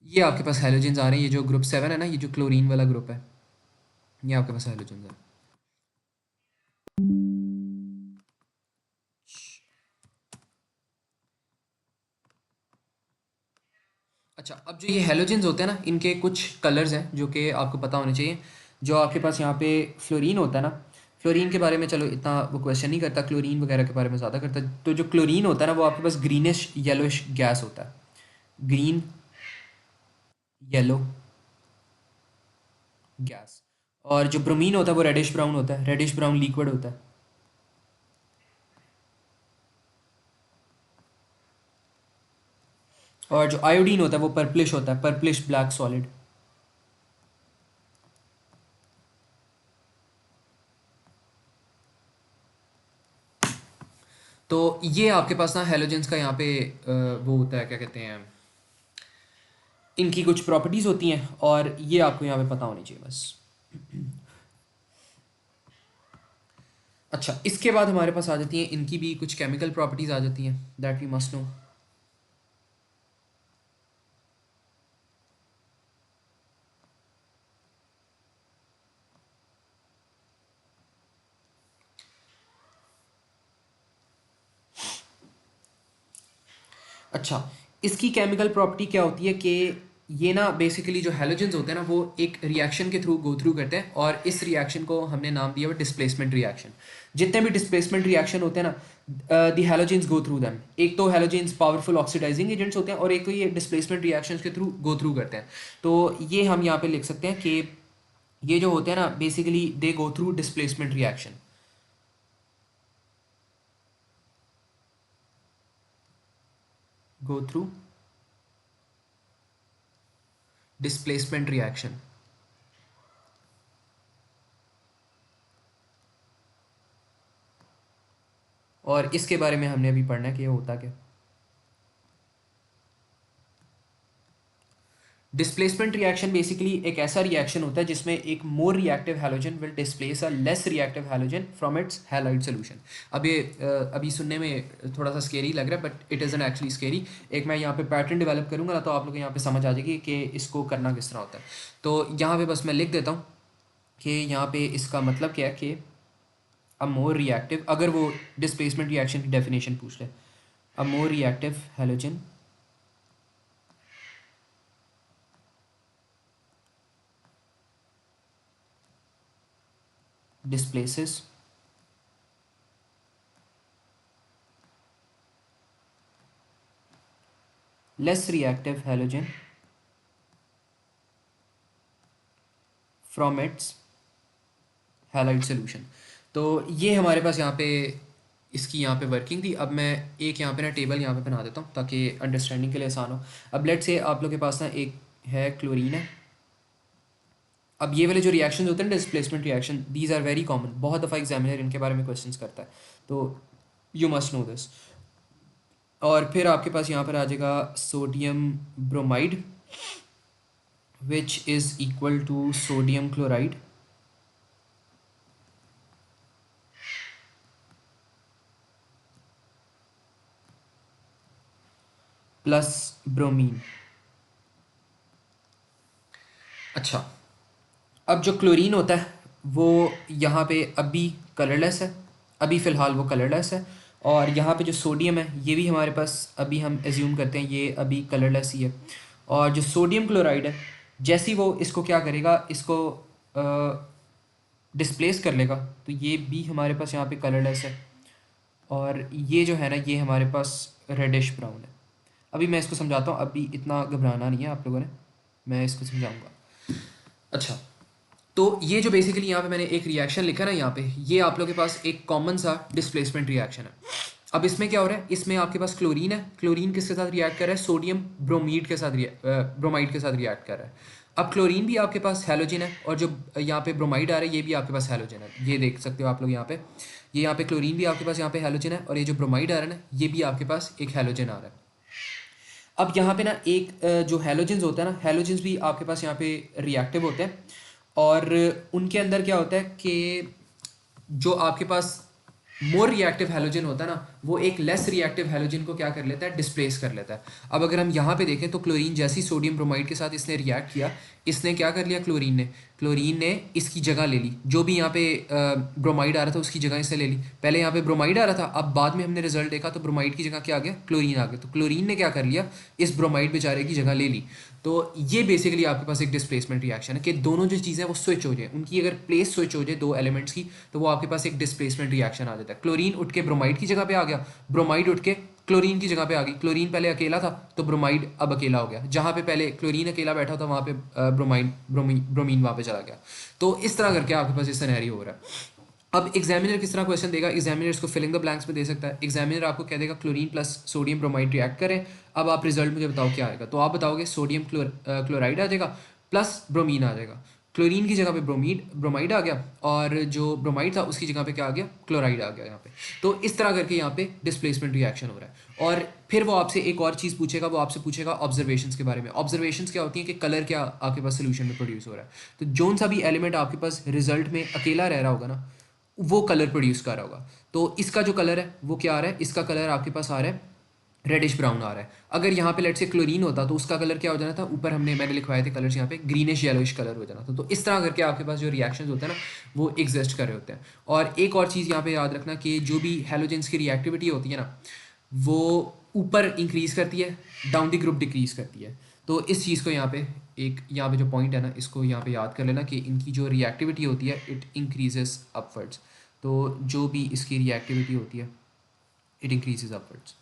A: ये आपके पास हेलोजेंस आ रहे हैं, ये जो ग्रुप 7 है ना, ये जो क्लोरीन वाला ग्रुप है, ये आपके पास हेलोजेंस है। अच्छा, अब जो ये हैलोजेंस होते हैं ना, इनके कुछ कलर्स हैं जो कि आपको पता होने चाहिए। जो आपके पास यहाँ पे फ्लोरीन होता है ना, फ्लोरीन के बारे में चलो इतना वो क्वेश्चन नहीं करता, क्लोरीन वगैरह के बारे में ज़्यादा करता है। तो जो क्लोरीन होता है ना, वो आपके पास ग्रीनिश येलोइश गैस होता है। Green yellow gas. और जो ब्रोमीन होता है वो रेडिश ब्राउन होता है, रेडिश ब्राउन लिक्विड होता है। और जो आयोडीन होता है वो पर्पलिश होता है, पर्पलिश ब्लैक सॉलिड। तो ये आपके पास ना हेलोजेंस का यहाँ पे वो होता है, क्या कहते हैं, इनकी कुछ प्रॉपर्टीज़ होती हैं और ये आपको यहाँ पे पता होनी चाहिए बस। अच्छा, इसके बाद हमारे पास आ जाती हैं इनकी भी कुछ केमिकल प्रॉपर्टीज़ आ जाती हैं, दैट वी मस्ट नो। अच्छा, इसकी केमिकल प्रॉपर्टी क्या होती है कि ये ना बेसिकली जो हैलोजेंस होते हैं ना, वो एक रिएक्शन के थ्रू गो थ्रू करते हैं और इस रिएक्शन को हमने नाम दिया हुआ डिस्प्लेसमेंट रिएक्शन। जितने भी डिस्प्लेसमेंट रिएक्शन होते हैं ना, दी हैलोजेंस गो थ्रू दैम। एक तो हैलोजेंस पावरफुल ऑक्सीडाइजिंग एजेंट्स होते हैं और एक तो ये डिस्प्लेसमेंट रिएक्शंस के थ्रू गो थ्रू करते हैं। तो ये हम यहाँ पे लिख सकते हैं कि ये जो होते हैं ना, basically they go through displacement reaction. Go through displacement reaction. और इसके बारे में हमने अभी पढ़ना है कि ये होता क्या। डिस्प्लेसमेंट रिएक्शन बेसिकली एक ऐसा रिएक्शन होता है जिसमें एक मोर reactive halogen will displace a less reactive halogen from its halide solution. अब ये अभी सुनने में थोड़ा सा स्केरी लग रहा है, but it is an actually scary. एक मैं यहाँ पे पैटर्न डेवलप करूँगा ना, तो आप लोग को यहाँ पे समझ आ जाएगी कि इसको करना किस तरह होता है। तो यहाँ पे बस मैं लिख देता हूँ कि यहाँ पे इसका मतलब क्या है कि अ मोर रिएक्टिव, अगर वो डिस्प्लेसमेंट रिएक्शन की डेफिनेशन पूछ ले, a more reactive halogen displaces less reactive halogen from its halide solution. तो ये हमारे पास यहाँ पे इसकी यहाँ पे वर्किंग थी। अब मैं एक यहाँ पे ना टेबल यहाँ पे बना देता हूँ ताकि अंडरस्टैंडिंग के लिए आसान हो। अब लेट से आप लोग के पास ना एक है क्लोरीन है। अब ये वाले जो रिएक्शन होते हैं displacement reaction, these are very common, बहुत दफ़ा एग्जामिनर इनके बारे में क्वेश्चंस करता है, तो यू मस्ट नो दिस। और फिर आपके पास यहाँ पर आ जाएगा sodium bromide which is equal to sodium chloride plus bromine. अच्छा, अब जो क्लोरीन होता है वो यहाँ पे अभी कलरलेस है, अभी फ़िलहाल वो कलरलेस है। और यहाँ पे जो सोडियम है ये भी हमारे पास अभी हम एज्यूम करते हैं ये अभी कलरलेस ही है। और जो सोडियम क्लोराइड है, जैसे ही वो इसको क्या करेगा, इसको डिस्प्लेस कर लेगा, तो ये भी हमारे पास यहाँ पे कलरलेस है। और ये जो है ना, ये हमारे पास रेडिश ब्राउन है। अभी मैं इसको समझाता हूँ, अभी इतना घबराना नहीं है आप लोगों ने, मैं इसको समझाऊंगा। अच्छा, तो ये जो बेसिकली यहाँ पे मैंने एक रिएक्शन लिखा ना यहाँ पे, ये आप लोगों के पास एक कॉमन सा डिस्प्लेसमेंट रिएक्शन है। अब इसमें क्या हो रहा है, इसमें आपके पास क्लोरीन है, क्लोरीन किसके साथ रिएक्ट कर रहा है, सोडियम ब्रोमीड के साथ ब्रोमाइड के साथ रिएक्ट कर रहा है। अब क्लोरीन भी आपके पास हैलोजन है और जो यहाँ पे ब्रोमाइड आ रहा है ये भी आपके पास हैलोजन है, ये देख सकते हो आप लोग यहाँ पे। ये यहाँ पे क्लोरीन भी आपके पास यहाँ पे हैलोजन है और ये जो ब्रोमाइड आ रहा है ना, ये भी आपके पास एक हैलोजन आ रहा है। अब यहाँ पे ना एक जो हैलोजेंस होता है ना, हैलोजेंस भी आपके पास यहाँ पे रिएक्टिव होते हैं। और उनके अंदर क्या होता है कि जो आपके पास मोर रिएक्टिव हैलोजन होता है ना, वो एक लेस रिएक्टिव हैलोजन को क्या कर लेता है, डिस्प्लेस कर लेता है। अब अगर हम यहाँ पे देखें तो क्लोरीन जैसी सोडियम ब्रोमाइड के साथ इसने रिएक्ट किया, इसने क्या कर लिया, क्लोरीन ने इसकी जगह ले ली, जो भी यहाँ पे ब्रोमाइड आ रहा था उसकी जगह इसने ले ली। पहले यहाँ पे ब्रोमाइड आ रहा था, अब बाद में हमने रिजल्ट देखा तो ब्रोमाइड की जगह क्या आ गया, क्लोरीन आ गया। तो क्लोरीन ने क्या कर लिया, इस ब्रोमाइड बेचारे की जगह ले ली। तो ये बेसिकली आपके पास एक डिस्प्लेसमेंट रिएक्शन है कि दोनों जो चीज़ें वो स्विच हो जाए, उनकी अगर प्लेस स्विच हो जाए दो एलिमेंट्स की, तो वो आपके पास एक डिस्प्लेसमेंट रिएक्शन आ जाता है। क्लोरीन उठ के ब्रोमाइड की जगह पे आ गया, ब्रोमाइड उठ के क्लोरीन की जगह पे आ गई। क्लोरीन पहले अकेला था तो ब्रोमाइड अब अकेला हो गया, जहाँ पे पहले क्लोरीन अकेला बैठा था वहाँ पे ब्रोमीन वहाँ पे चला गया। तो इस तरह करके आपके पास ये सिनेरियो हो रहा है। अब एग्जामिनर किस तरह क्वेश्चन देगा, एग्जामिनर इसको फिलिंग द ब्लैंक्स में दे सकता है। एग्जामिनर आपको कह देगा chlorine plus sodium bromide react करें, अब आप रिजल्ट मुझे बताओ क्या आएगा। तो आप बताओगे सोडियम क्लोराइड आ जाएगा प्लस ब्रोमीन आ जाएगा। क्लोरीन की जगह पे ब्रोमाइड आ गया, और जो ब्रोमाइड था उसकी जगह पे क्या आ गया, क्लोराइड आ गया यहाँ पे। तो इस तरह करके यहाँ पे डिस्प्लेसमेंट रिएक्शन हो रहा है। और फिर वो आपसे एक और चीज़ पूछेगा, वो आपसे पूछेगा ऑब्जर्वेशंस के बारे में। ऑब्जर्वेशंस क्या होती हैं कि कलर क्या आपके पास सोल्यूशन में प्रोड्यूस हो रहा है। तो जोन सा भी एलिमेंट आपके पास रिजल्ट में अकेला रह रहा होगा ना, वो कलर प्रोड्यूस कर रहा होगा। तो इसका जो कलर है वो क्या आ रहा है, इसका कलर आपके पास आ रहा है रेडिश ब्राउन आ रहा है। अगर यहाँ पे लेट से क्लोरीन होता तो उसका कलर क्या हो जाना था, ऊपर मैंने लिखवाए थे कलर्स यहाँ पे, ग्रीनिश येलोइश कलर हो जाना था। तो इस तरह करके आपके पास जो रिएक्शंस होते हैं ना वो एग्जिस्ट कर रहे होते हैं। और एक और चीज़ यहाँ पे याद रखना कि जो भी हैलोजेंस की रिएक्टिविटी होती है ना, वो ऊपर इंक्रीज करती है, डाउन द ग्रुप डिक्रीज करती है। तो इस चीज़ को यहाँ पे यहाँ पे जो पॉइंट है ना, इसको यहाँ पे याद कर लेना कि इनकी जो रिएक्टिविटी होती है इट इंक्रीजेस अपवर्ड्स। तो जो भी इसकी रिएक्टिविटी होती है इट इंक्रीजेज अपवर्ड्स,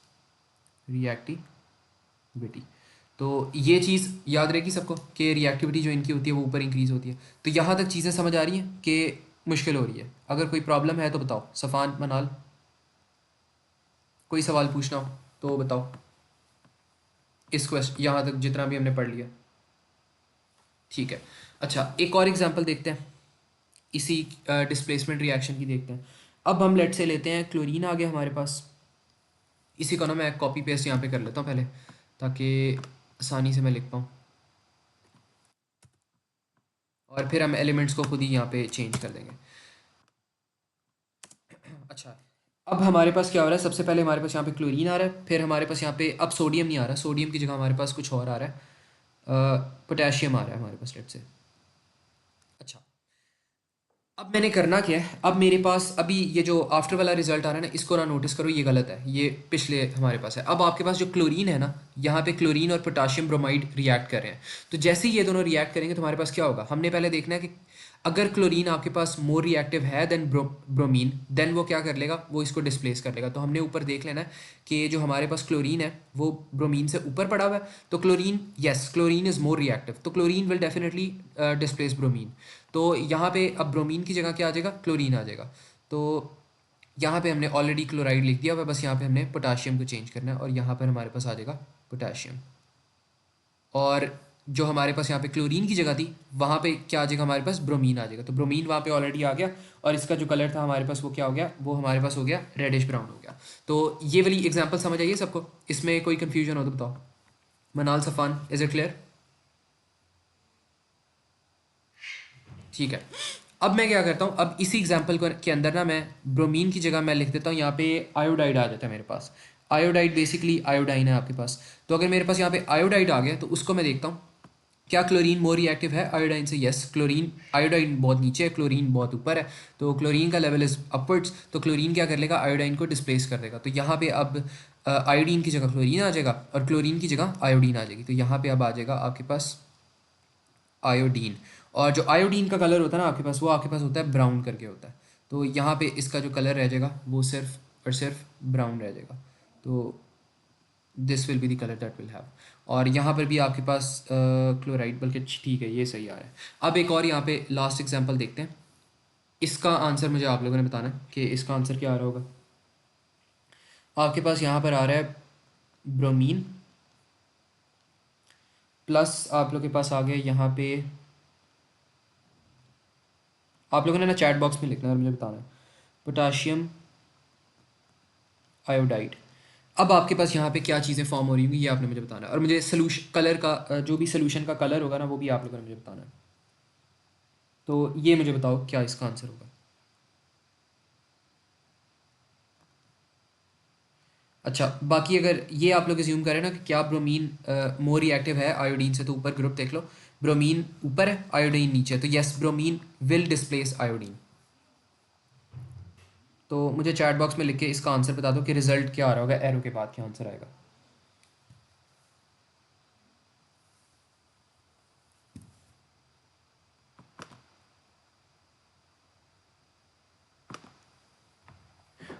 A: रिएक्टिविटी। तो ये चीज़ याद रहेगी सबको कि रिएक्टिविटी जो इनकी होती है वो ऊपर इंक्रीज होती है। तो यहाँ तक चीज़ें समझ आ रही हैं कि मुश्किल हो रही है? अगर कोई प्रॉब्लम है तो बताओ, सफ़ान, मनाल, कोई सवाल पूछना हो तो बताओ। इस क्वेश्चन यहाँ तक जितना भी हमने पढ़ लिया ठीक है। अच्छा, एक और एग्जांपल देखते हैं, इसी डिस्प्लेसमेंट रिएक्शन की देखते हैं। अब हम लेट से लेते हैं क्लोरीन आ गया हमारे पास, इसी को ना मैं कॉपी पेस्ट यहाँ पे कर लेता हूँ पहले, ताकि आसानी से मैं लिख पाऊँ, और फिर हम एलिमेंट्स को खुद ही यहाँ पे चेंज कर देंगे। अच्छा, अब हमारे पास क्या हो रहा है, सबसे पहले हमारे पास यहाँ पे क्लोरीन आ रहा है, फिर हमारे पास यहाँ पे अब सोडियम नहीं आ रहा, सोडियम की जगह हमारे पास कुछ और आ रहा है, पोटेशियम आ रहा है हमारे पास लेट से। अच्छा, अब मैंने करना क्या है, अब मेरे पास अभी ये जो आफ्टर वाला रिजल्ट आ रहा है ना, इसको ना नोटिस करो, ये गलत है, ये पिछले हमारे पास है। अब आपके पास जो क्लोरीन है ना, यहाँ पे क्लोरीन और पोटाशियम ब्रोमाइड रिएक्ट कर रहे हैं। तो जैसे ही ये दोनों रिएक्ट करेंगे तो हमारे पास क्या होगा, हमने पहले देखना है कि अगर क्लोरीन आपके पास मोर रिएक्टिव है देन ब्रोमीन, देन वो क्या कर लेगा, वो इसको डिस्प्लेस कर लेगा। तो हमने ऊपर देख लेना है कि जो हमारे पास क्लोरीन है वो ब्रोमीन से ऊपर पड़ा हुआ है, तो chlorine, yes chlorine is more reactive, तो chlorine will definitely displace bromine. तो यहाँ पे अब ब्रोमीन की जगह क्या आ जाएगा, क्लोरीन आ जाएगा। तो यहाँ पे हमने ऑलरेडी क्लोराइड लिख दिया हुआ है, बस यहाँ पे हमने पोटाशियम को चेंज करना है, और यहाँ पर हमारे पास आ जाएगा पोटाशियम। और जो हमारे पास यहाँ पे क्लोरीन की जगह थी वहाँ पे क्या आ जाएगा, हमारे पास ब्रोमीन आ जाएगा। तो ब्रोमीन वहाँ पे ऑलरेडी आ गया, और इसका जो कलर था हमारे पास वो क्या हो गया, वो हमारे पास हो गया रेडिश ब्राउन हो गया। तो ये वाली एग्जाम्पल समझ आइए सबको, इसमें कोई कन्फ्यूजन हो तो बताओ। मनाल, सफ़ान, इज़ इट क्लियर? ठीक है। अब मैं क्या करता हूँ, अब इसी एग्जाम्पल के अंदर ना मैं ब्रोमीन की जगह मैं लिख देता हूँ यहाँ पे आयोडाइड आ जाता है मेरे पास। आयोडाइड बेसिकली आयोडाइन है आपके पास। तो अगर मेरे पास यहाँ पे आयोडाइड आ गया तो उसको मैं देखता हूँ क्या क्लोरीन मोर रिएक्टिव है आयोडाइन से, यस क्लोरीन, आयोडाइन बहुत नीचे है, क्लोरीन बहुत ऊपर है, तो क्लोरीन का लेवल इज अपवर्ड्स। तो क्लोरीन क्या कर लेगा, आयोडाइन को डिस्प्लेस कर देगा। तो यहाँ पे अब आयोडीन की जगह क्लोरीन आ जाएगा और क्लोरीन की जगह आयोडीन आ जाएगी। तो यहाँ पे अब आ जाएगा आपके पास आयोडीन। और जो आयोडीन का कलर होता है ना आपके पास, वो आपके पास होता है ब्राउन करके होता है। तो यहाँ पे इसका जो कलर रह जाएगा वो सिर्फ और सिर्फ ब्राउन रह जाएगा। तो this will be the colour that will have. और यहाँ पर भी आपके पास क्लोराइड, बल्कि ठीक है ये सही आ रहा है। अब एक और यहाँ पे लास्ट एग्जांपल देखते हैं, इसका आंसर मुझे आप लोगों ने बताना है कि इसका आंसर क्या आ रहा होगा। आपके पास यहाँ पर आ रहा है ब्रोमीन प्लस आप लोग के पास आ गया यहाँ पे, आप लोगों ने ना चैट बॉक्स में लिखना है और मुझे बताना है, पोटाशियम आयोडाइड। अब आपके पास यहाँ पे क्या चीज़ें फॉर्म हो रही होंगी ये आपने मुझे बताना है, और मुझे सोल्यूशन कलर का जो भी सोल्यूशन का कलर होगा ना वो भी आप लोगों ने मुझे बताना है। तो ये मुझे बताओ क्या इसका आंसर होगा। अच्छा, बाकी अगर ये आप लोग अज्यूम करें ना कि क्या ब्रोमीन मोर रिएक्टिव है आयोडीन से, तो ऊपर ग्रुप देख लो, ब्रोमीन ऊपर है आयोडीन नीचे है, तो yes bromine will displace iodine. तो मुझे चैट बॉक्स में लिख के इसका आंसर बता दो कि रिजल्ट क्या आ रहा होगा, एरो के बाद क्या आंसर आएगा।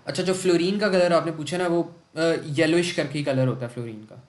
A: अच्छा, जो फ्लोरीन का कलर आपने पूछा ना, वो येलोइश करके ही कलर होता है फ्लोरीन का।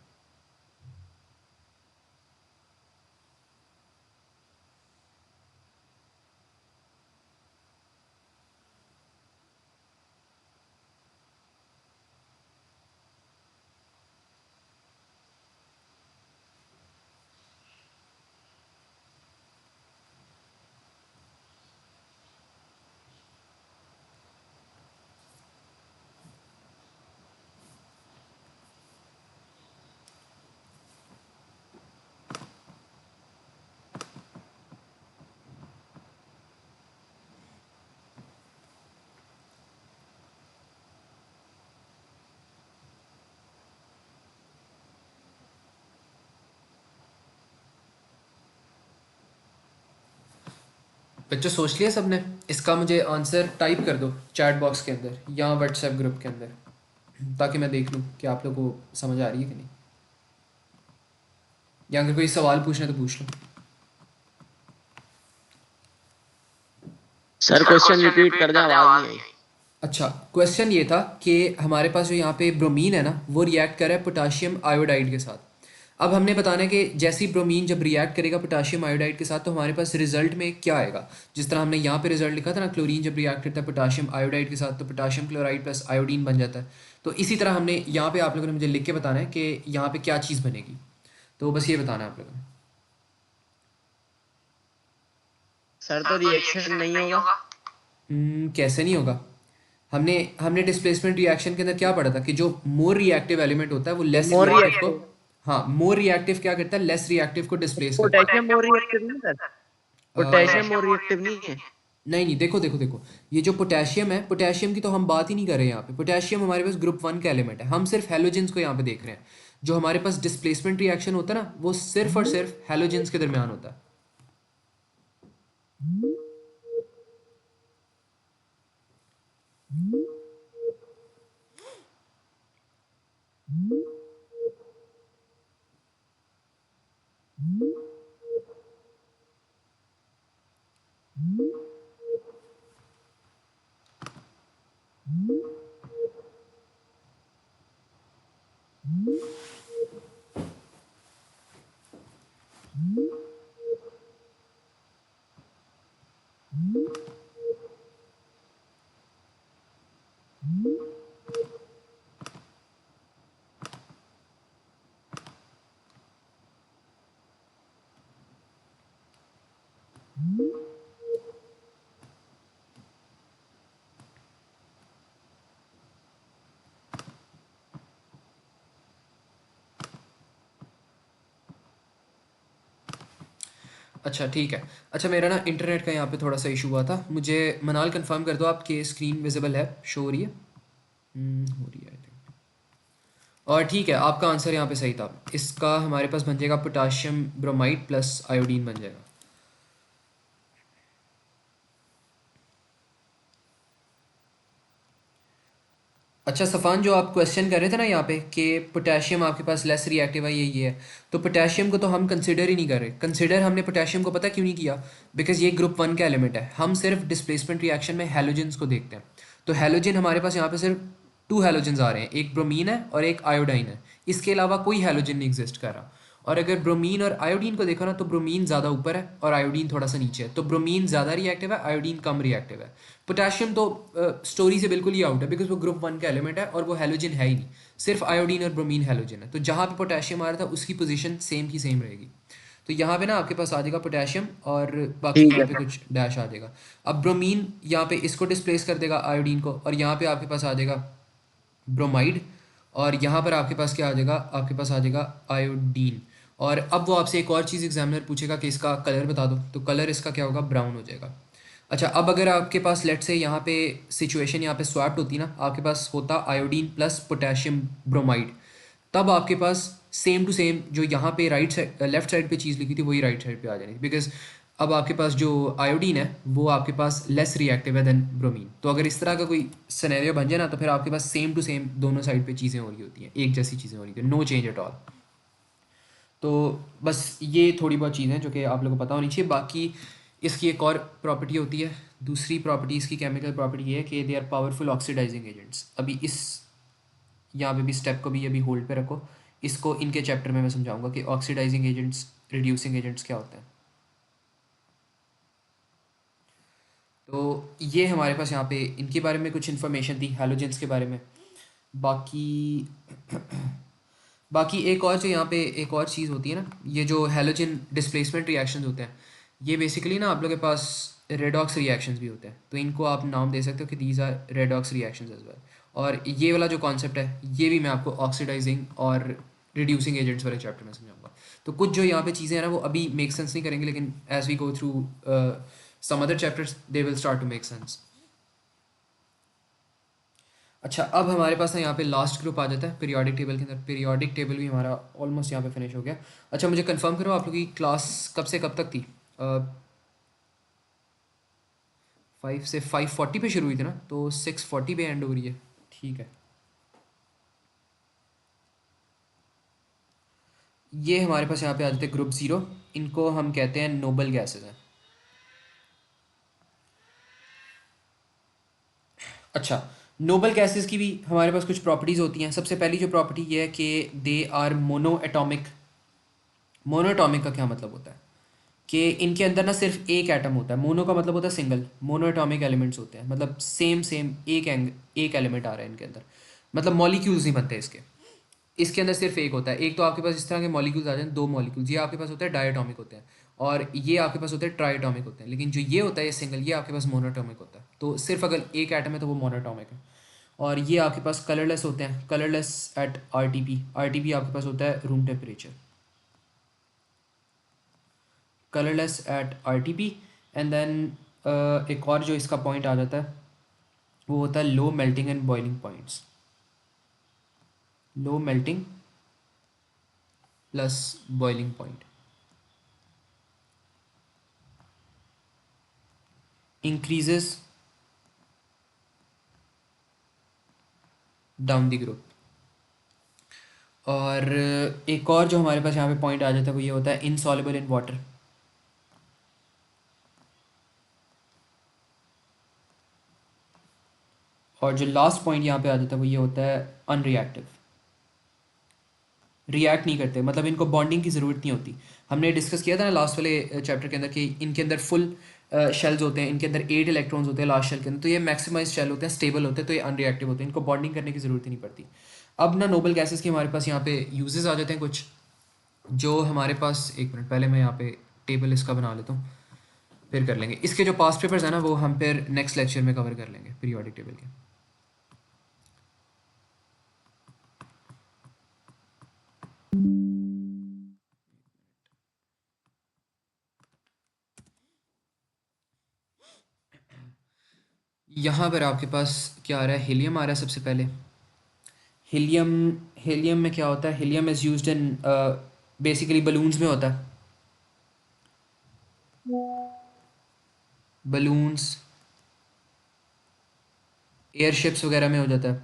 A: बच्चों सोच लिया सबने? इसका मुझे आंसर टाइप कर दो चैट बॉक्स के अंदर या व्हाट्सएप ग्रुप के अंदर, ताकि मैं देख लूँ कि आप लोगों को समझ आ रही है कि नहीं, या अगर कोई सवाल पूछना है तो पूछ लो।
B: सर क्वेश्चन रिपीट कर दें, आवाज नहीं आई।
A: अच्छा, क्वेश्चन ये था कि हमारे पास जो यहाँ पे ब्रोमीन है ना, वो रिएक्ट कर रहा है पोटाशियम आयोडाइड के साथ। अब हमने बताना है कि जैसे ही ब्रोमीन जब रिएक्ट करेगा पोटाशियम आयोडाइड के साथ, तो हमारे पास रिजल्ट में क्या आएगा। जिस तरह हमने यहाँ पे रिजल्ट लिखा था ना, क्लोरीन जब रिएक्ट करता है पोटाशियम आयोडाइड के साथ, तो पोटाशियम क्लोराइड प्लस आयोडीन बन जाता है। तो इसी तरह हमने यहाँ पे आप लोगों ने मुझे लिख के बताना है कि यहाँ पे क्या चीज़ बनेगी। तो बस ये बताना है आप लोगों ने।
B: सर तो रिएक्शन नहीं होगा।
A: कैसे नहीं होगा? हमने हमने डिस्प्लेसमेंट रिएक्शन के अंदर क्या पढ़ा था कि जो मोर रिएक्टिव एलिमेंट होता है वो लेस
B: मोर
A: रिएक्टिव को,
B: रिएक्टिव।
A: हाँ मोर रिएक्टिव क्या करता है, लेस रिएक्टिव को डिस्प्लेस करता है।
B: पोटेशियम मोर रिएक्टिव नहीं सर? पोटेशियम मोर रिएक्टिव नहीं है?
A: नहीं नहीं, देखो देखो देखो, ये जो पोटेशियम है, पोटेशियम की तो हम बात ही नहीं कर रहे हैं यहाँ पे। पोटेशियम हमारे पास ग्रुप 1 का एलिमेंट है, हम सिर्फ हेलोजेंस को यहाँ पे देख रहे हैं। जो हमारे पास डिस्प्लेसमेंट रिएक्शन होता है ना, वो सिर्फ और सिर्फ हेलोजेंस के दरमियान होता है। अच्छा ठीक है। अच्छा, मेरा ना इंटरनेट का यहाँ पे थोड़ा सा इशू हुआ था, मुझे मनाल कंफर्म कर दो आपकी स्क्रीन विजिबल है, शो हो रही है? हो रही है I think। और ठीक है, आपका आंसर यहाँ पे सही था। इसका हमारे पास बन जाएगा पोटाशियम ब्रोमाइड प्लस आयोडीन बन जाएगा। अच्छा सफ़ान, जो आप क्वेश्चन कर रहे थे ना यहाँ पे कि पोटेशियम आपके पास लेस रिएक्टिव है, ये है, तो पोटेशियम को तो हम कंसिडर ही नहीं कर रहे। कंसिडर हमने पोटेशियम को पता क्यों नहीं किया? बिकॉज ये ग्रुप 1 का एलिमेंट है, हम सिर्फ डिस्प्लेसमेंट रिएक्शन में हेलोजेंस को देखते हैं। तो हेलोजन हमारे पास यहाँ पे सिर्फ 2 हेलोजेंस आ रहे हैं, एक ब्रोमीन है और एक आयोडाइन है। इसके अलावा कोई हेलोजन नहीं एग्जिस्ट कर रहा। और अगर ब्रोमीन और आयोडीन को देखो ना, तो ब्रोमीन ज़्यादा ऊपर है और आयोडीन थोड़ा सा नीचे है, तो ब्रोमीन ज़्यादा रिएक्टिव है, आयोडीन कम रिएक्टिव है। पोटेशियम तो स्टोरी से बिल्कुल ही आउट है, बिकॉज वो ग्रुप 1 का एलिमेंट है और वो हेलोजन है ही नहीं। सिर्फ आयोडीन और ब्रोमीन हेलोजन है, तो जहाँ पे पोटेशियम आ रहा था उसकी पोजीशन सेम की सेम रहेगी। तो यहाँ पे ना आपके पास आ जाएगा पोटेशियम और बाकी
B: ठीक
A: यहाँ
B: है
A: पे
B: सर।
A: कुछ डैश आ जाएगा। अब ब्रोमीन यहाँ पे इसको डिस्प्लेस कर देगा आयोडीन को, और यहाँ पे आपके पास आ जाएगा ब्रोमाइड, और यहाँ पर आपके पास क्या आ जाएगा, आपके पास आ जाएगा आयोडीन। और अब वो आपसे एक और चीज़ एग्जामिनर पूछेगा कि इसका कलर बता दो, तो कलर इसका क्या होगा, ब्राउन हो जाएगा। अच्छा, अब अगर आपके पास लेट से यहाँ पे सिचुएशन यहाँ पे स्वैप्ड होती ना, आपके पास होता आयोडीन प्लस पोटेशियम ब्रोमाइड, तब आपके पास सेम टू सेम जो यहाँ पे राइट साइड लेफ्ट साइड पे चीज़ लिखी थी वही राइट साइड पे आ जानी थी, बिकॉज अब आपके पास जो आयोडीन है वो आपके पास लेस रिएक्टिव है देन ब्रोमीन। तो अगर इस तरह का कोई सिनेरियो बन जाए ना, तो फिर आपके पास सेम टू सेम दोनों साइड पे चीज़ें हो रही होती हैं, एक जैसी चीज़ें हो रही होती हैं, नो चेंज एट ऑल। तो बस ये थोड़ी बहुत चीज़ें हैं जो कि आप लोगों को पता होनी चाहिए। बाकी इसकी एक और प्रॉपर्टी होती है, दूसरी प्रॉपर्टी इसकी केमिकल प्रॉपर्टी ये है कि they are powerful oxidising agents. अभी इस यहाँ पे भी स्टेप को भी अभी होल्ड पे रखो, इसको इनके चैप्टर में मैं समझाऊंगा कि ऑक्सीडाइजिंग एजेंट्स, रिड्यूसिंग एजेंट्स क्या होते हैं। तो ये हमारे पास यहाँ पे इनके बारे में कुछ इन्फॉर्मेशन थी, हैलोजेंस के बारे में। बाकी बाकी एक और जो यहाँ पे एक और चीज़ होती है ना, ये जो हैलोजन डिस्प्लेसमेंट रिएक्शंस होते हैं, ये बेसिकली ना आप लोगों के पास रेडॉक्स रिएक्शंस भी होते हैं, तो इनको आप नाम दे सकते हो कि these are redox reactions as well. और ये वाला जो कॉन्सेप्ट है ये भी मैं आपको ऑक्सीडाइजिंग और रिड्यूसिंग एजेंट्स वाले चैप्टर में समझाऊंगा। तो कुछ जो यहाँ पे चीज़ें हैं ना वो अभी मेक सेंस नहीं करेंगे, लेकिन as we go through some other chapters they will start to make sense. अच्छा, अब हमारे पास ना यहाँ पे लास्ट ग्रुप आ जाता है पीरियोडिक टेबल के अंदर। पीरियोडिक टेबल भी हमारा ऑलमोस्ट यहाँ पे फिनिश हो गया। अच्छा, मुझे कंफर्म करो आप लोग की क्लास कब से कब तक थी? 5 से 5:40 पे शुरू हुई थी ना, तो 6:40 पे एंड हो रही है। ठीक है, ये हमारे पास यहाँ पे आ जाते हैं ग्रुप ज़ीरो। इनको हम कहते हैं नोबल गैसेज हैं। अच्छा, नोबल गैसेस की भी हमारे पास कुछ प्रॉपर्टीज़ होती हैं। सबसे पहली जो प्रॉपर्टी ये है कि they are mono atomic. Mono atomic का क्या मतलब होता है कि इनके अंदर ना सिर्फ एक एटम होता है। मोनो का मतलब होता है सिंगल, मोनो एटॉमिक एलिमेंट्स होते हैं, मतलब सेम सेम एक एलिमेंट आ रहा है इनके अंदर, मतलब मॉलिक्यूल्स नहीं बनते इसके। इसके अंदर सिर्फ एक होता है। एक तो आपके पास इस तरह के मॉलिक्यूल्स आ जाते हैं, दो मॉलिक्यूल्स, ये आपके पास होता है डायटॉमिक होते हैं, और ये आपके पास होते हैं ट्राइटॉमिक होते हैं। लेकिन जो ये होता है ये सिंगल, ये आपके पास मोनोटॉमिक होता है। तो सिर्फ अगर एक एटम है तो वो मोनोटॉमिक है। और ये आपके पास कलरलेस होते हैं, कलरलेस एट आरटीपी। आरटीपी आपके पास होता है room temperature, colourless at RTP. And then एक और जो इसका पॉइंट आ जाता है वो होता है low melting and boiling points. Low melting plus boiling point increases down the group. और एक और जो हमारे पास यहाँ पे पॉइंट आ जाता है वो ये होता है इनसॉल्युबल इन वाटर। और जो लास्ट पॉइंट यहाँ पे आ जाता है वो ये होता है अनरिएक्टिव। रिएक्ट नहीं करते, मतलब इनको बॉन्डिंग की ज़रूरत नहीं होती। हमने डिस्कस किया था ना लास्ट वाले चैप्टर के अंदर कि इनके अंदर फुल शेल्स होते हैं, इनके अंदर 8 इलेक्ट्रॉन्स होते हैं लास्ट शेल के अंदर, तो ये मैक्सिमाइज शेल होते हैं, स्टेबल होते हैं, तो ये अनरिएक्टिव होते हैं, इनको बॉन्डिंग करने की ज़रूरत ही नहीं पड़ती। अब ना नोबल गैसेस के हमारे पास यहाँ पे यूजेस आ जाते हैं कुछ, जो हमारे पास, एक मिनट पहले मैं यहाँ पे टेबल इसका बना लेता हूँ, फिर कर लेंगे। इसके जो पास्ट पेपर्स हैं ना वो हम फिर नेक्स्ट लेक्चर में कवर कर लेंगे पीरियोडिक टेबल के। यहाँ पर आपके पास क्या आ रहा है, हीलियम आ रहा है सबसे पहले। हीलियम, हीलियम में क्या होता है, helium is used in basically balloons में होता है, बलून्स, एयरशिप्स वगैरह में हो जाता है।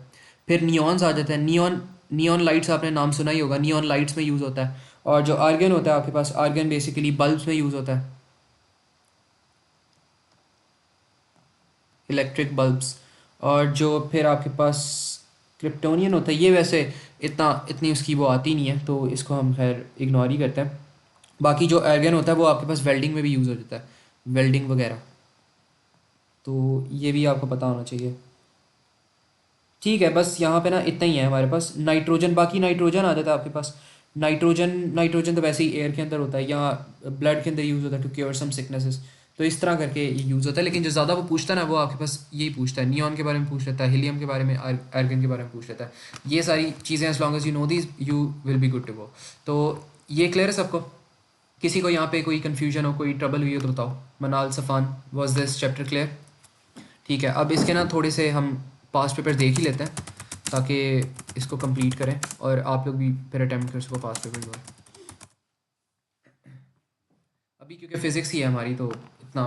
A: फिर नियॉन्स आ जाता है, नियॉन, नियॉन लाइट्स आपने नाम सुना ही होगा, नियॉन लाइट्स में यूज़ होता है। और जो आर्गन होता है आपके पास, आर्गन बेसिकली बल्ब्स में यूज़ होता है, इलेक्ट्रिक बल्ब्स। और जो फिर आपके पास क्रिप्टोनियन होता है, ये वैसे इतनी उसकी वो आती नहीं है, तो इसको हम खैर इग्नोर ही करते हैं। बाकी जो आर्गन होता है वो आपके पास वेल्डिंग में भी यूज़ हो जाता है, वेल्डिंग वगैरह, तो ये भी आपको पता होना चाहिए। ठीक है, बस यहाँ पे ना इतना ही है हमारे पास। नाइट्रोजन, बाकी नाइट्रोजन आ जाता है आपके पास। नाइट्रोजन, नाइट्रोजन तो वैसे ही एयर के अंदर होता है या ब्लड के अंदर यूज़ होता है टू क्योर सम सिकनेसेस, तो इस तरह करके ये यूज़ होता है। लेकिन जो ज़्यादा वो पूछता है ना वो आपके पास यही पूछता है, नियॉन के बारे में पूछ लेता है, हीलियम के बारे में, आर्गन के बारे में पूछ लेता है। ये सारी चीज़ें as long as you know these you will be good to go. तो ये क्लियर है सबको? किसी को यहाँ पे कोई कन्फ्यूजन हो, कोई ट्रबल हुई हो तो बताओ। मनाल, Safan, was this chapter clear? ठीक है, अब इसके ना थोड़े से हम पास्ट पेपर देख ही लेते हैं ताकि इसको कंप्लीट करें और आप लोग भी फिर अटैम्प्ट कर सको पास्ट पेपर जो है। अभी क्योंकि फ़िज़िक्स ही है हमारी तो इतना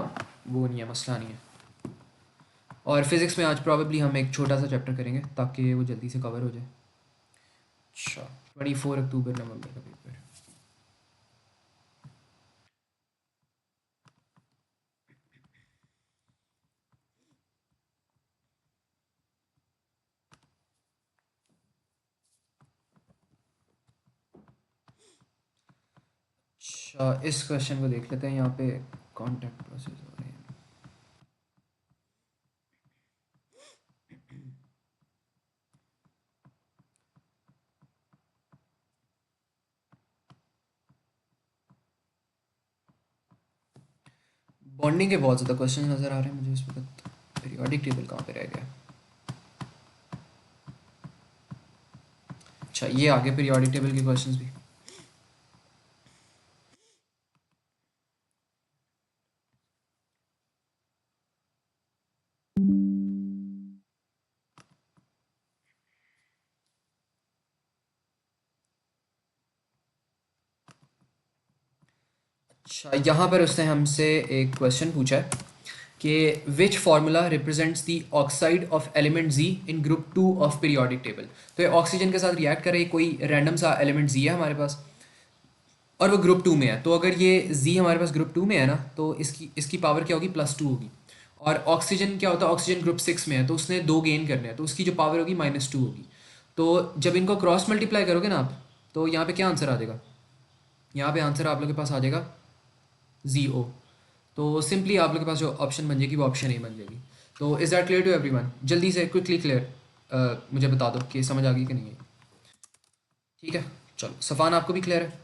A: वो नहीं है, मसला नहीं है। और फिज़िक्स में आज प्रॉबेबली हम एक छोटा सा चैप्टर करेंगे ताकि वो जल्दी से कवर हो जाए। अच्छा, 24 अक्टूबर नवंबर का पेपर। अच्छा, इस क्वेश्चन को देख लेते हैं। यहाँ पे कॉन्टैक्ट प्रोसेस हो रहे हैं। बॉन्डिंग के बहुत ज़्यादा क्वेश्चन नज़र आ रहे हैं मुझे इस वक्त। पीरियोडिक टेबल कहाँ पे रह गया? अच्छा, ये आगे पीरियोडिक टेबल के क्वेश्चंस भी। अच्छा, यहाँ पर उसने हमसे एक क्वेश्चन पूछा है कि which formula represents the oxide of element G in group 2 of periodic table. तो ये ऑक्सीजन के साथ रिएक्ट कर रही कोई रैंडम सा एलिमेंट जी है हमारे पास और वो ग्रुप 2 में है। तो अगर ये जी हमारे पास ग्रुप 2 में है ना, तो इसकी इसकी पावर क्या होगी? +2 होगी। और ऑक्सीजन क्या होता है? ऑक्सीजन ग्रुप 6 में है तो उसने 2 गेन करने हैं तो उसकी जो पावर होगी -2 होगी। तो जब इनको क्रॉस मल्टीप्लाई करोगे ना आप, तो यहाँ पे क्या आंसर आ जाएगा? यहाँ पे आंसर आप लोग के पास आ जाएगा ZO। तो सिंपली आप लोग के पास जो ऑप्शन बन जाएगी वो ऑप्शन ए बन जाएगी। तो is that clear to everyone? जल्दी से क्विकली क्लियर मुझे बता दो कि समझ आ गई कि नहीं है। ठीक है, चलो सफ़ान आपको भी क्लियर है?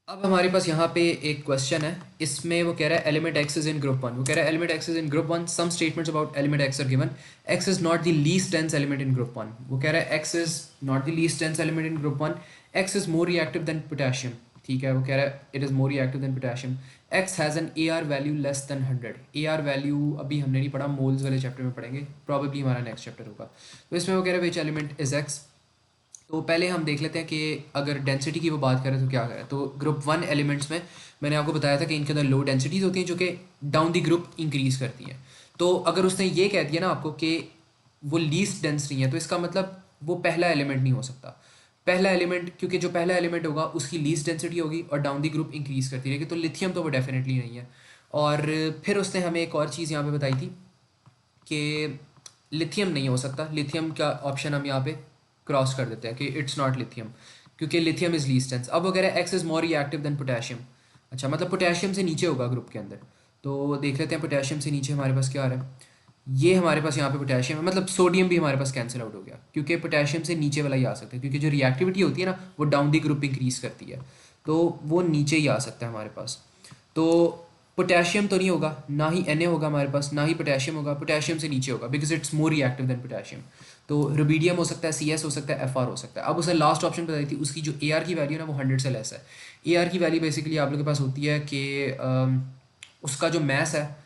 A: अब हमारे पास यहाँ पे एक क्वेश्चन है, इसमें वो कह रहा है element X is in group 1। वो कह रहा है element X is in group 1, some statements about element X are given. X is not the least dense element in group 1। वो कह रहा है X is not the least dense element in group 1। X is more reactive than potassium. ठीक है, वो कह रहा है it is more reactive than potassium. X has an A R value less than 100। A R value अभी हमने नहीं पढ़ा, मोल्स वाले चैप्टर में पढ़ेंगे, प्रॉबेबली हमारा नेक्स्ट चैप्टर होगा। तो इसमें वो कह रहा है विच एलिमेंट इज एक्स। तो पहले हम देख लेते हैं कि अगर डेंसिटी की वो बात करें तो क्या करें। तो ग्रुप 1 एलिमेंट्स में मैंने आपको बताया था कि इनके अंदर लो डेंसिटीज़ होती हैं जो कि डाउन दी ग्रुप इंक्रीज़ करती हैं। तो अगर उसने ये कह दिया ना आपको कि वो लीस्ट डेंस नहीं है, तो इसका मतलब वो पहला एलिमेंट नहीं हो सकता। पहला एलिमेंट, क्योंकि जो पहला एलिमेंट होगा उसकी लीस्ट डेंसिटी होगी और डाउन दी ग्रुप इंक्रीज़ करती रहेगी। तो लिथियम तो वो डेफिनेटली नहीं है। और फिर उसने हमें एक और चीज़ यहाँ पे बताई थी कि लिथियम नहीं हो सकता। लिथियम का ऑप्शन हम यहाँ पे क्रॉस कर देते हैं कि इट्स नॉट लिथियम, क्योंकि लिथियम इज लीस्ट डेंस। अब वो कह रहा है X is more reactive than potassium. अच्छा, मतलब पोटेशियम से नीचे होगा ग्रुप के अंदर। तो देख लेते हैं पोटेशियम से नीचे हमारे पास क्या आ रहा है। ये हमारे पास यहाँ पे पोटेशियम है, मतलब सोडियम भी हमारे पास कैंसिल आउट हो गया क्योंकि पोटेशियम से नीचे वाला ही आ सकता है, क्योंकि जो रिएक्टिविटी होती है ना वो डाउन दी ग्रुप इंक्रीज करती है, तो वो नीचे ही आ सकता है हमारे पास। तो पोटेशियम तो नहीं होगा, ना ही Na होगा हमारे पास, ना ही पोटेशियम होगा। पोटेशियम से नीचे होगा because it's more reactive than potassium. तो रुबीडियम हो सकता है, CS हो सकता है, FR हो सकता है। अब उसे लास्ट ऑप्शन बताई थी, उसकी जो AR की वैल्यू है ना वो 100 से लेस है। AR की वैल्यू बेसिकली आप लोग के पास होती है कि उसका जो मैस है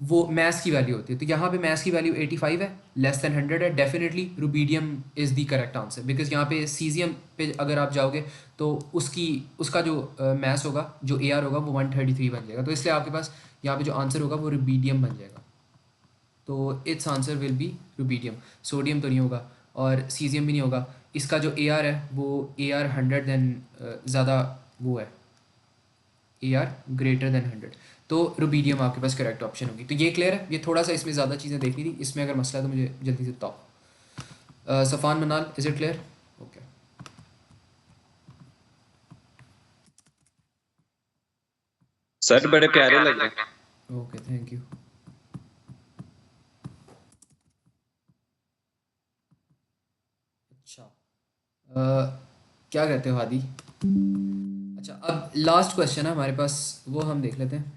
A: वो मैस की वैल्यू होती है। तो यहाँ पे मैस की वैल्यू 85 है, लेस देन 100 है। Definitely rubidium is the correct answer, because यहाँ पे सीजियम पे अगर आप जाओगे तो उसका जो मैस होगा, जो AR होगा वो 133 बन जाएगा। तो इसलिए आपके पास यहाँ पे जो आंसर होगा वो रुबीडियम बन जाएगा। तो it's answer will be rubidium. Sodium तो नहीं होगा और सीजियम भी नहीं होगा। इसका जो AR है वो AR 100 देन ज़्यादा वो है, AR ग्रेटर देन 100। तो रुबीडियम आपके पास करेक्ट ऑप्शन होगी। तो ये क्लियर है? ये थोड़ा सा इसमें ज़्यादा चीज़ें देखनी थी, इसमें अगर मसला है तो मुझे जल्दी से बताओ। सफ़ान, मनाल, is it clear? Okay,
B: sir बड़े प्यारे लगे।
A: Okay, thank you. अच्छा, क्या कहते हो हादी? अच्छा, अब लास्ट क्वेश्चन है हमारे पास, वो हम देख लेते हैं।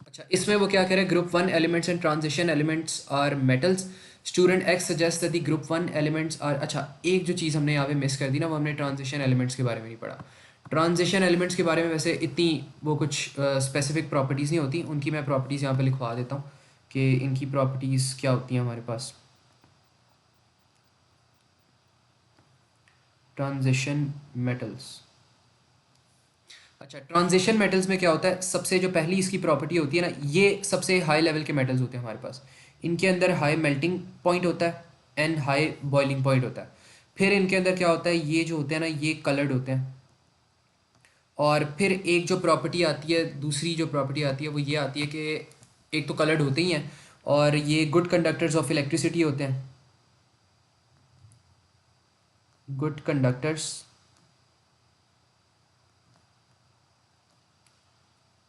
A: अच्छा, इसमें वो क्या कह रहे हैं, group 1 elements and transition elements are metals student X suggest that the group one elements are, अच्छा एक जो चीज़ हमने यहाँ पे मिस कर दी ना, वो हमने ट्रांजिशन एलिमेंट्स के बारे में नहीं पढ़ा। ट्रांजिशन एलिमेंट्स के बारे में वैसे इतनी वो कुछ स्पेसिफिक प्रॉपर्टीज़ नहीं होती, उनकी मैं प्रॉपर्टीज़ यहाँ पे लिखवा देता हूँ कि इनकी प्रॉपर्टीज़ क्या होती हैं हमारे पास। ट्रांजिशन मेटल्स, अच्छा ट्रांजिशन मेटल्स में क्या होता है, सबसे जो पहली इसकी प्रॉपर्टी होती है ना, ये सबसे हाई लेवल के मेटल्स होते हैं हमारे पास। इनके अंदर हाई मेल्टिंग पॉइंट होता है एंड हाई बॉइलिंग पॉइंट होता है। फिर इनके अंदर क्या होता है, ये जो होते हैं ना ये कलर्ड होते हैं। और फिर एक जो प्रॉपर्टी आती है, दूसरी जो प्रॉपर्टी आती है वो ये आती है कि एक तो कलर्ड होते ही हैं और ये गुड कंडक्टर्स ऑफ इलेक्ट्रिसिटी होते हैं, good conductors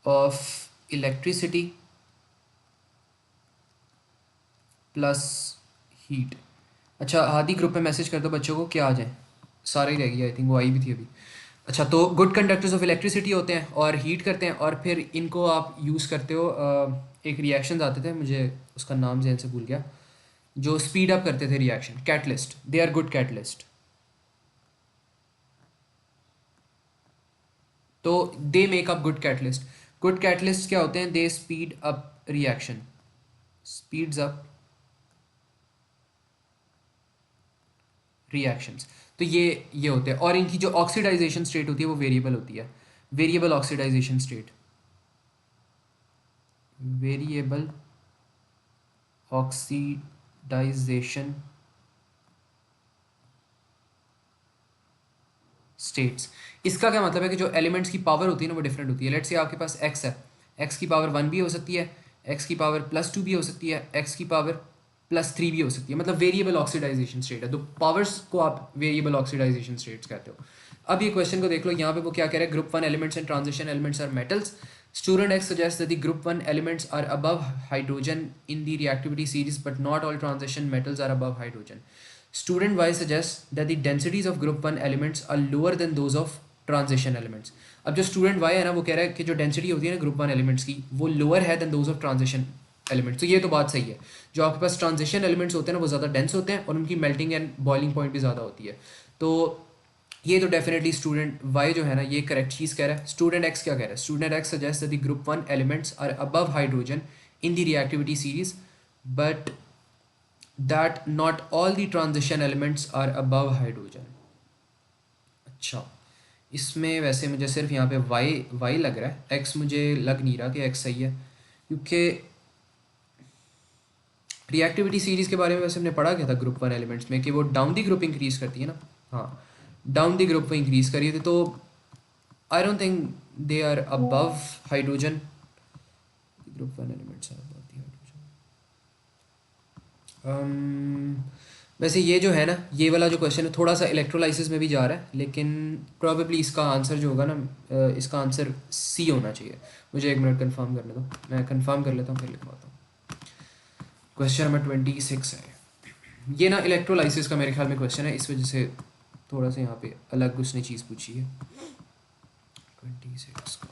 A: of electricity plus heat. अच्छा हादी ग्रुप में मैसेज कर दो बच्चों को क्या आ जाए, सारा ही रह गया, आई थिंक वो आई भी थी अभी। अच्छा तो गुड कंडक्टर्स ऑफ इलेक्ट्रिसिटी होते हैं और हीट करते हैं, और फिर इनको आप यूज़ करते हो एक रिएक्शन आते थे, मुझे उसका नाम जहन से भूल गया, जो स्पीड अप करते थे reaction, catalyst, they are good catalyst. तो they make up good catalyst. Good catalyst क्या होते हैं, they speed up reaction, speeds up reactions. तो ये होते हैं, और इनकी जो ऑक्सीडाइजेशन स्टेट होती है वो वेरिएबल होती है, variable oxidisation state, variable oxidisation states. इसका क्या मतलब है कि जो एलिमेंट्स की पावर होती है ना वो डिफरेंट होती है। लेट्स से आपके पास एक्स है, एक्स की पावर 1 भी हो सकती है, एक्स की पावर +2 भी हो सकती है, एक्स की पावर +3 भी हो सकती है, मतलब वेरिएबल ऑक्सीडाइजेशन स्टेट है। तो पावर्स को आप वेरिएबल ऑक्सीडाइजेशन स्टेट्स कहते हो। अब ये क्वेश्चन को देख लो, यहाँ पे वो क्या कह रहा है, group one elements and transition elements are metals. Student X suggest that the group one elements are above hydrogen in the reactivity series but not all transition metals are above hydrogen. Student Y suggests that the densities of group 1 elements are lower than those of transition elements. अब जो student Y है ना वो कह रहा है कि जो डेंसिटी होती है ना ग्रुप 1 एलिमेंट्स की वो लोअर है than those of transition elements. तो ये तो बात सही है, जो आपके पास ट्रांजिशन एलिमेंट्स होते हैं ना वो ज़्यादा डेंस होते हैं और उनकी मेल्टिंग एंड बॉइलिंग पॉइंट भी ज़्यादा होती है। तो ये तो डेफिनेटली स्टूडेंट वाई जो है ना ये करेक्ट चीज़ कह रहा है। स्टूडेंट एक्स क्या कह रहा है, student X suggest that the group 1 elements are above hydrogen in the reactivity series but that not all the transition elements are above hydrogen। अच्छा इसमें वैसे मुझे सिर्फ यहाँ पे y लग रहा है, x मुझे लग नहीं रहा कि x सही है, क्योंकि रिएक्टिविटी सीरीज़ के बारे में वैसे हमने पढ़ा क्या था ग्रुप 1 एलिमेंट्स में कि वो डाउन दी ग्रुप इंक्रीज़ करती है ना। हाँ डाउन दी ग्रुप में इंक्रीज़ करी थी, तो I don't think they are above hydrogen, group 1 elements are above the hydrogen. वैसे ये जो है ना ये वाला जो क्वेश्चन है थोड़ा सा इलेक्ट्रोलाइसिस में भी जा रहा है, लेकिन प्रॉबेबली इसका आंसर जो होगा ना इसका आंसर सी होना चाहिए। मुझे एक मिनट कंफर्म करने दो, मैं कंफर्म कर लेता हूँ फिर लिखवाता हूँ। क्वेश्चन नंबर 26 है ये ना, इलेक्ट्रोलाइसिस का मेरे ख्याल में क्वेश्चन है, इस वजह से थोड़ा सा यहाँ पे अलग उसने चीज़ पूछी है। 26 का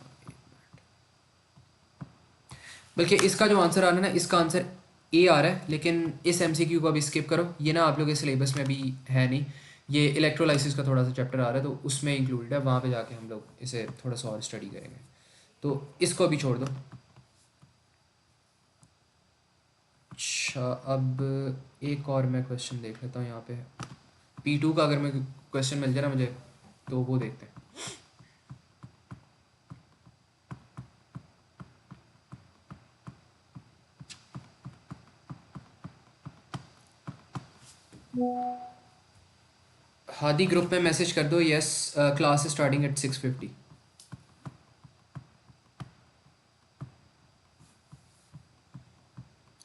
A: बल्कि इसका जो आंसर आ रहा है ना इसका आंसर ए आ रहा है, लेकिन इस एमसीक्यू को अभी स्किप करो, ये ना आप लोगों के सिलेबस में भी है नहीं। ये इलेक्ट्रोलाइसिस का थोड़ा सा चैप्टर आ रहा है तो उसमें इंक्लूडेड है, वहाँ पे जाके हम लोग इसे थोड़ा सा और स्टडी करेंगे, तो इसको अभी छोड़ दो। अच्छा अब एक और मैं क्वेश्चन देख लेता हूँ यहाँ पे, P2 का अगर मैं क्वेश्चन मिल जाए ना मुझे तो वो देखते हैं। हादी ग्रुप में मैसेज कर दो यस क्लास स्टार्टिंग एट 6:50।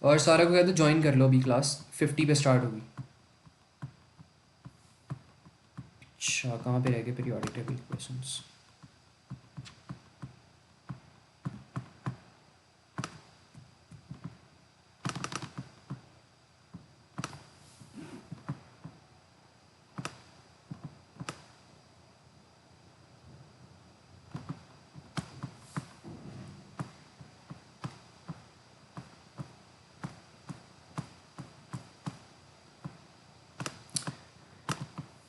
A: और सारा को कह दो ज्वाइन कर लो, अभी क्लास 50 पे स्टार्ट होगी। अच्छा कहाँ पे रह गए पीरियोडिक टेबल क्वेश्चंस।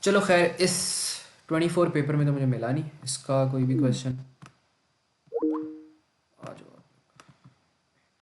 A: चलो खैर, इस 24 पेपर में तो मुझे मिला नहीं इसका कोई भी क्वेश्चन।